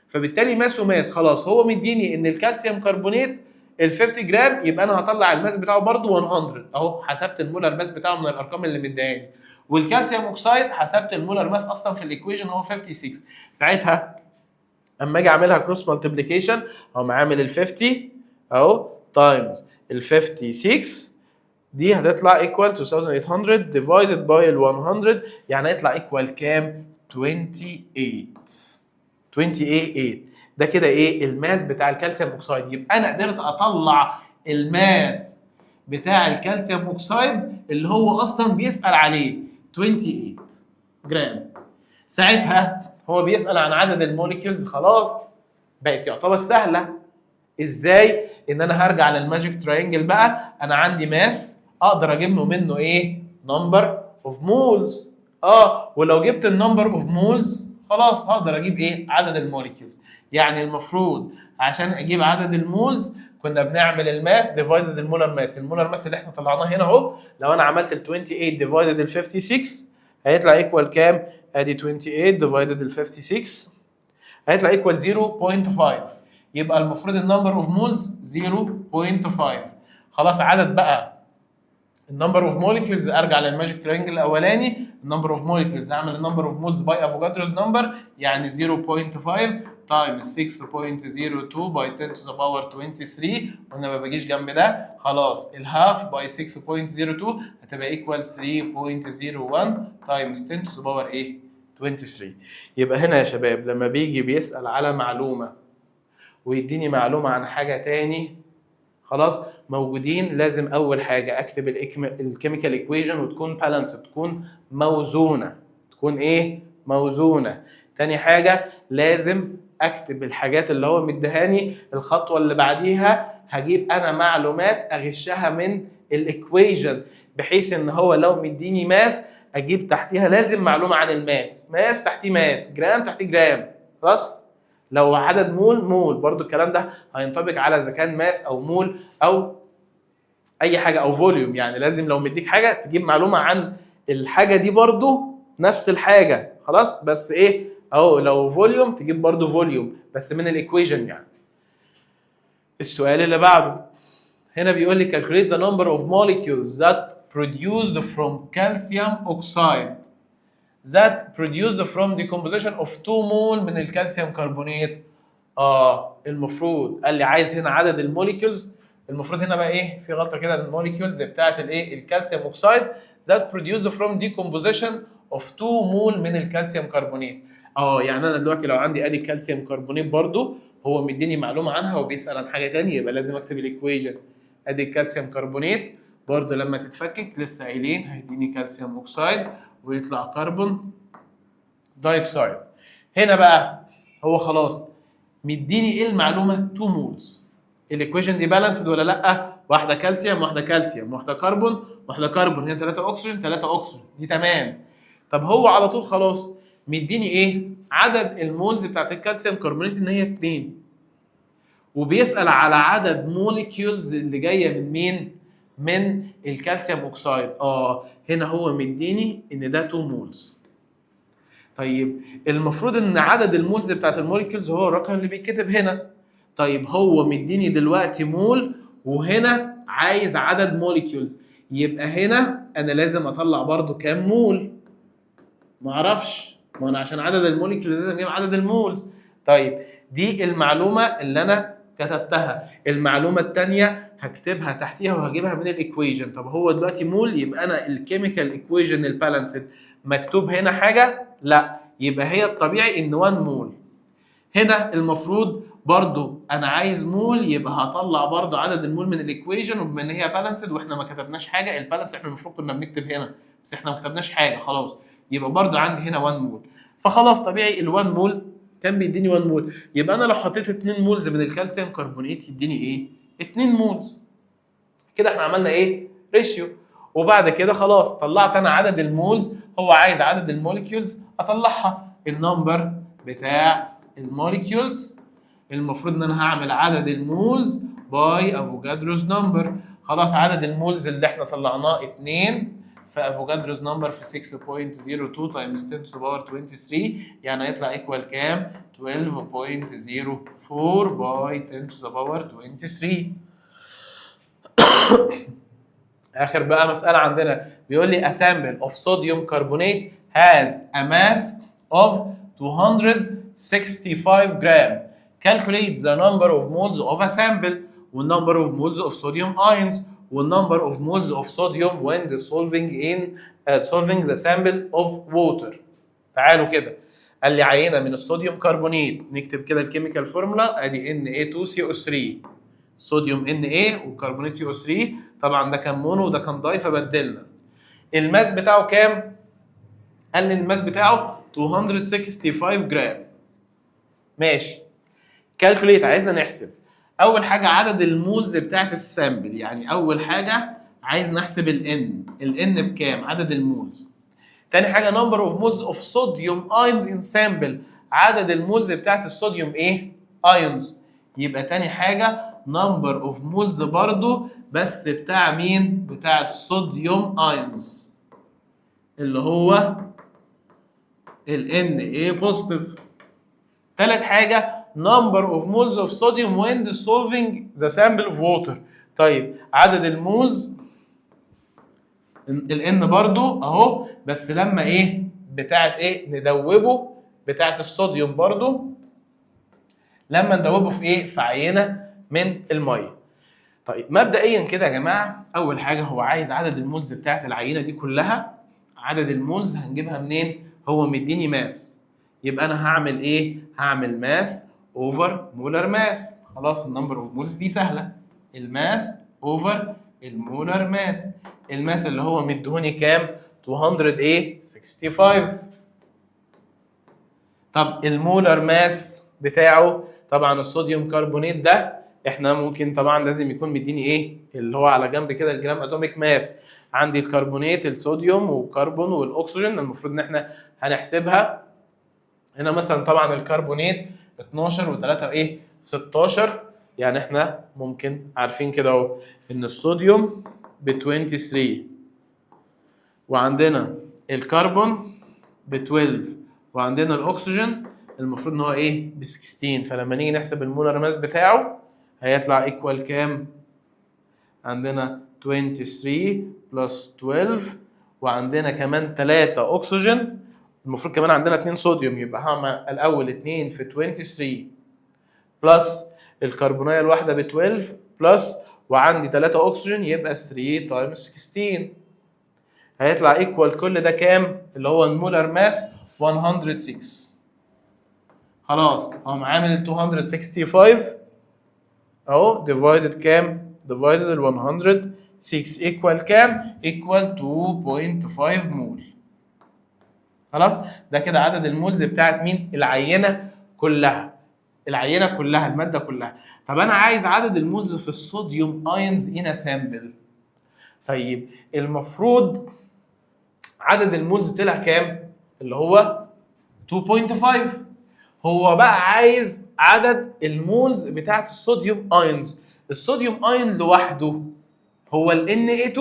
فبالتالي ماس وماس. خلاص هو مديني ان الكالسيوم كربونات ال 50 جرام، يبقى انا هطلع الماس بتاعه برضو 100 اهو. حسبت المولر ماس بتاعه من الارقام اللي مديهاني. والكالسيوم اوكسايد حسبت المولر ماس اصلا في الايكويشن هو 56. ساعتها اما اجي اعملها كروس مالتيبليكيشن اقوم عامل ال 50 اهو تايمز ال 56 دي هتطلع ايكوال 2800 ديفايدد باي ال 100 يعني هيطلع ايكوال كام؟ 28. 28 ده كده ايه؟ الماس بتاع الكالسيوم اوكسايد. يبقى انا قدرت اطلع الماس بتاع الكالسيوم اوكسايد اللي هو اصلا بيسال عليه 28 جرام. ساعتها هو بيسال عن عدد الموليكيولز. خلاص بقت يعتبر سهله. ازاي؟ ان انا هرجع للماجيك تراينجل بقى. انا عندي ماس اقدر اجيب منه ايه؟ نمبر اوف مولز. ولو جبت النمبر اوف مولز خلاص هقدر اجيب ايه؟ عدد الموليكيولز. يعني المفروض عشان اجيب عدد المولز كنا بنعمل الماس ديفايدد المولر ماس. المولر ماس اللي احنا طلعناه هنا اهو، لو انا عملت ال 28 ديفايدد ال 56 هيطلع ايكوال كام؟ ادي 28 ديفايدد ال 56 هيطلع ايكوال 0.5. يبقى المفروض النمبر اوف مولز 0.5. خلاص عدد بقى النمبر اوف موليكيولز ارجع للماجيك ترينجل الاولاني. النمبر اوف موليكيولز هعمل النمبر اوف مولز باي افوكادروز نمبر يعني 0.5 تايمز 6.02 باي 10 to the power 23. وانا ما بجيش جنب ده خلاص الهاف باي 6.02 هتبقى ايكوال 3.01 تايمز 10 to the power ايه؟ 23. يبقى هنا يا شباب لما بيجي بيسأل على معلومة ويديني معلومة عن حاجة تاني خلاص موجودين، لازم أول حاجة أكتب الكيميكال ايكويشن وتكون بالانس، تكون موزونة. تكون إيه؟ موزونة. تاني حاجة لازم أكتب الحاجات اللي هو مديهاني. الخطوة اللي بعديها هجيب أنا معلومات أغشها من الايكويشن بحيث إن هو لو مديني ماس اجيب تحتيها لازم معلومه عن الماس. ماس تحتيه ماس، جرام تحتيه جرام. خلاص لو عدد مول مول برضو الكلام ده هينطبق على اذا كان ماس او مول او اي حاجه او فوليوم. يعني لازم لو مديك حاجه تجيب معلومه عن الحاجه دي برضو نفس الحاجه. خلاص بس ايه اهو لو فوليوم تجيب برضو فوليوم بس من الايكويشن يعني. السؤال اللي بعده هنا بيقول لي calculate the number of molecules that produced from calcium oxide that produced from decomposition of 2 mole من الكالسيوم كربونات. المفروض قال لي عايز هنا عدد الموليكيولز. المفروض هنا بقى ايه؟ في غلطه كده، الموليكيولز بتاعت الايه؟ الكالسيوم اوكسايد that produced from decomposition of 2 mole من الكالسيوم كربونات. يعني انا دلوقتي لو عندي ادي الكالسيوم كربونات برضو هو مديني معلومه عنها وبيسال عن حاجه ثانيه، يبقى لازم اكتب الايكويشن. ادي الكالسيوم كربونات برضو لما تتفكك لسه قايلين هيديني كالسيوم اوكسايد ويطلع كربون دايوكسايد. هنا بقى هو خلاص مديني ايه المعلومه؟ 2 مولز. الايكويشن دي بالانسد ولا لا؟ واحده كالسيوم واحده كالسيوم، واحده كربون واحده كربون، هنا 3 اكسجين 3 اكسجين، دي تمام. طب هو على طول خلاص مديني ايه؟ عدد المولز بتاعت الكالسيوم كربونات ان هي 2، وبيسال على عدد موليكيولز اللي جايه من مين؟ من الكالسيوم اوكسايد. هنا هو مديني ان ده 2 مولز. طيب المفروض ان عدد المولز بتاعت الموليكيولز هو الرقم اللي بيتكتب هنا. طيب هو مديني دلوقتي مول، وهنا عايز عدد موليكيولز، يبقى هنا انا لازم اطلع برضو كام مول؟ معرفش، ما انا عشان عدد الموليكيولز لازم اجيب عدد المولز. طيب دي المعلومه اللي انا كتبتها. المعلومه الثانيه هكتبها تحتيها وهجيبها من الايكويجن. طب هو دلوقتي مول، يبقى انا الكيميكال ايكويجن البالانسد مكتوب هنا حاجه؟ لا، يبقى هي الطبيعي ان 1 مول. هنا المفروض برضو انا عايز مول، يبقى هطلع برضو عدد المول من الايكويجن، وبما ان هي بالانسد واحنا ما كتبناش حاجه، البالانس احنا المفروض كنا بنكتب هنا بس احنا ما كتبناش حاجه خلاص، يبقى برضو عندي هنا 1 مول. فخلاص طبيعي ال1 مول كان بيديني 1 مول، يبقى انا لو حطيت 2 مولز من الكالسيوم كربونات يديني ايه؟ 2 مولز. كده احنا عملنا ايه؟ ريشيو. وبعد كده خلاص طلعت انا عدد المولز، هو عايز عدد الموليكيولز اطلعها. النمبر بتاع الموليكيولز المفروض ان انا هعمل عدد المولز باي افوجادروز نمبر. خلاص عدد المولز اللي احنا طلعناه 2 في افوجادروز نمبر في 6.02 تايمز 10 to the power 23، يعني هيطلع ايكوال كام؟ 12.04 باي 10 to the power 23. اخر بقى مساله عندنا بيقول لي a sample of sodium carbonate has a mass of 265 gram. Calculate the number of moles of a sample والnumber of moles of sodium ions والnumber of moles of sodium when dissolving the sample of water. تعالوا كده، قال لي عينه من الصوديوم كربونات، نكتب كده الكيميكال فورمولا، ادي Na2CO3، صوديوم Na وكربونات CO3، طبعا ده كان مونو وده كان داي فبدلنا. الماس بتاعه كام؟ قال لي الماس بتاعه 265 جرام. ماشي. كالكوليت، عايزنا نحسب اول حاجه عدد المولز بتاعت السامبل، يعني اول حاجه عايز نحسب الان بكام؟ عدد المولز. تاني حاجه نمبر اوف مولز اوف صوديوم ايونز ان سامبل، عدد المولز بتاعت الصوديوم ايه؟ ايونز. يبقى تاني حاجه نمبر اوف مولز برضو بس بتاع مين؟ بتاع الصوديوم ايونز اللي هو ال Na بوزيتيف. تالت حاجه number of moles of sodium when dissolving the sample of water. طيب عدد المولز الان برضو اهو، بس لما ايه؟ بتاعت ايه؟ ندوبه، بتاعت الصوديوم برضو لما ندوبه في ايه؟ في عينه من الميه. طيب مبدئيا كده يا جماعه، اول حاجه هو عايز عدد المولز بتاعت العينه دي كلها. عدد المولز هنجيبها منين؟ هو مديني ماس، يبقى انا هعمل ايه؟ هعمل ماس اوفر مولر ماس. خلاص النمبر اوف مولز دي سهله، الماس اوفر المولر ماس. الماس اللي هو مديهوني كام؟ 265. طب المولر ماس بتاعه، طبعا الصوديوم كربونات ده احنا ممكن طبعا لازم يكون مديني ايه؟ اللي هو على جنب كده الجرام اتوميك ماس. عندي الكربونات الصوديوم والكربون والاكسجين، المفروض ان احنا هنحسبها. هنا مثلا طبعا الكربونات 12 و3 ايه؟ 16، يعني احنا ممكن عارفين كده اهو ان الصوديوم ب 23 وعندنا الكربون ب 12 وعندنا الاكسجين المفروض ان هو ايه؟ ب 16. فلما نيجي نحسب المولر ماس بتاعه هيطلع ايكوال كام؟ عندنا 23 بلس 12 وعندنا كمان 3 اكسجين، المفروض كمان عندنا 2 صوديوم، يبقى هعمل الاول 2 في 23 بلس الكربونيه الواحده ب 12 بلس وعندي 3 اكسجين، يبقى 3 تايمز 16 هيطلع ايكوال كل ده كام؟ اللي هو المولر ماس 106. خلاص اقوم عامل 265 اهو ديفايدد كام؟ ديفايدد ال 106 ايكوال كام؟ ايكوال 2.5 مول. خلاص ده كده عدد المولز بتاعت مين؟ العينه كلها. العينه كلها، الماده كلها. طب انا عايز عدد المولز في الصوديوم ايونز ان سامبل. طيب المفروض عدد المولز طلع كام؟ اللي هو 2.5. هو بقى عايز عدد المولز بتاعت الصوديوم ايونز. الصوديوم ايون لوحده هو ال Na2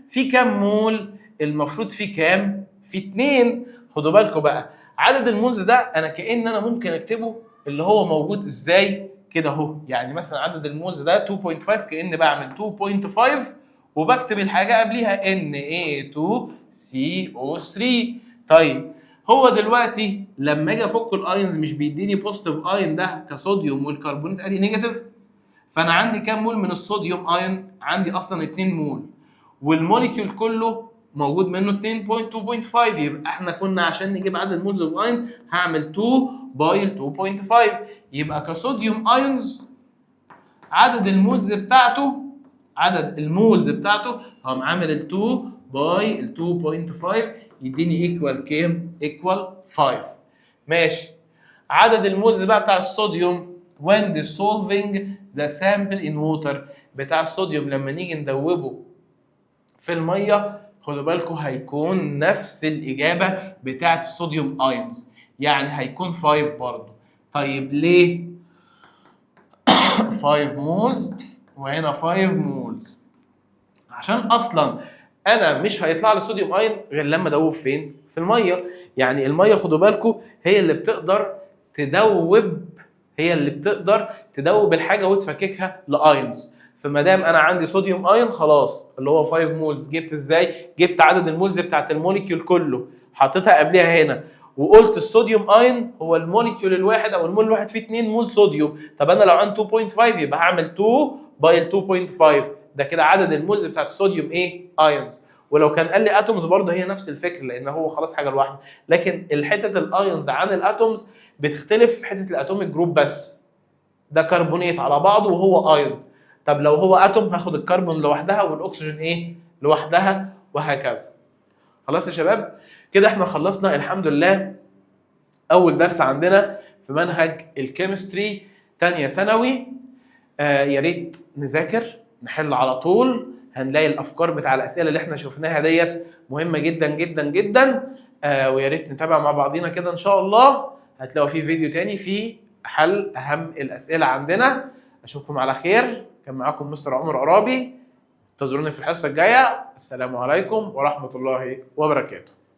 في كام مول؟ المفروض في كام؟ في 2. خدوا بالكم بقى، عدد المولز ده انا انا ممكن اكتبه اللي هو موجود ازاي كده اهو. يعني مثلا عدد المولز ده 2.5، كأني بعمل 2.5 وبكتب الحاجه قبليها Na2CO3. طيب هو دلوقتي لما اجي افك الايونز مش بيديني بوزيتيف ايون ده كصوديوم والكربونات ادي نيجاتيف؟ فانا عندي كام مول من الصوديوم ايون؟ عندي اصلا 2 مول، والموليكيول كله موجود منه 2.2.5. يبقى احنا كنا عشان نجيب عدد المولز اوف ايونز هعمل 2 باي 2.5. يبقى كصوديوم ايونز عدد المولز بتاعته هقوم عامل ال 2 باي ال 2.5 يديني ايكوال كام؟ ايكوال 5. ماشي. عدد المولز بقى بتاع الصوديوم when dissolving the sample in water، بتاع الصوديوم لما نيجي ندوبه في الميه، خدوا بالكم هيكون نفس الاجابه بتاعه الصوديوم ايونز، يعني هيكون 5 برضه. طيب ليه 5 مولز وهنا 5 مولز؟ عشان اصلا انا مش هيطلع لي صوديوم ايون غير لما ادوب فين؟ في الميه. يعني الميه خدوا بالكم هي اللي بتقدر تدوب الحاجه وتفككها لايونز. فما دام انا عندي صوديوم ايون خلاص اللي هو 5 مولز، جبت ازاي؟ جبت عدد المولز بتاعت الموليكيول كله حطيتها قبلها هنا، وقلت الصوديوم ايون هو الموليكيول الواحد او المول الواحد فيه 2 مول صوديوم. طب انا لو عندي 2.5 يبقى هعمل 2 باي 2.5، ده كده عدد المولز بتاعت الصوديوم ايونز. ولو كان قال لي اتومز برضه هي نفس الفكره، لان هو خلاص حاجه لوحده. لكن الحته الايونز عن الاتومز بتختلف في حته الاتوميك جروب بس. ده كربونيت على بعضه وهو ايون. طب لو هو اتوم هاخد الكربون لوحدها والاكسجين لوحدها، وهكذا. خلاص يا شباب، كده احنا خلصنا الحمد لله اول درس عندنا في منهج الكيمستري تانية ثانوي. يا ريت نذاكر نحل على طول، هنلاقي الافكار بتاع الاسئله اللي احنا شفناها ديت مهمه جدا جدا جدا. ويا ريت نتابع مع بعضينا كده ان شاء الله. هتلاقوا في فيديو تاني فيه حل اهم الاسئله عندنا. اشوفكم على خير، كان معاكم مستر عمر عرابي. انتظروني في الحصه الجايه. السلام عليكم ورحمه الله وبركاته.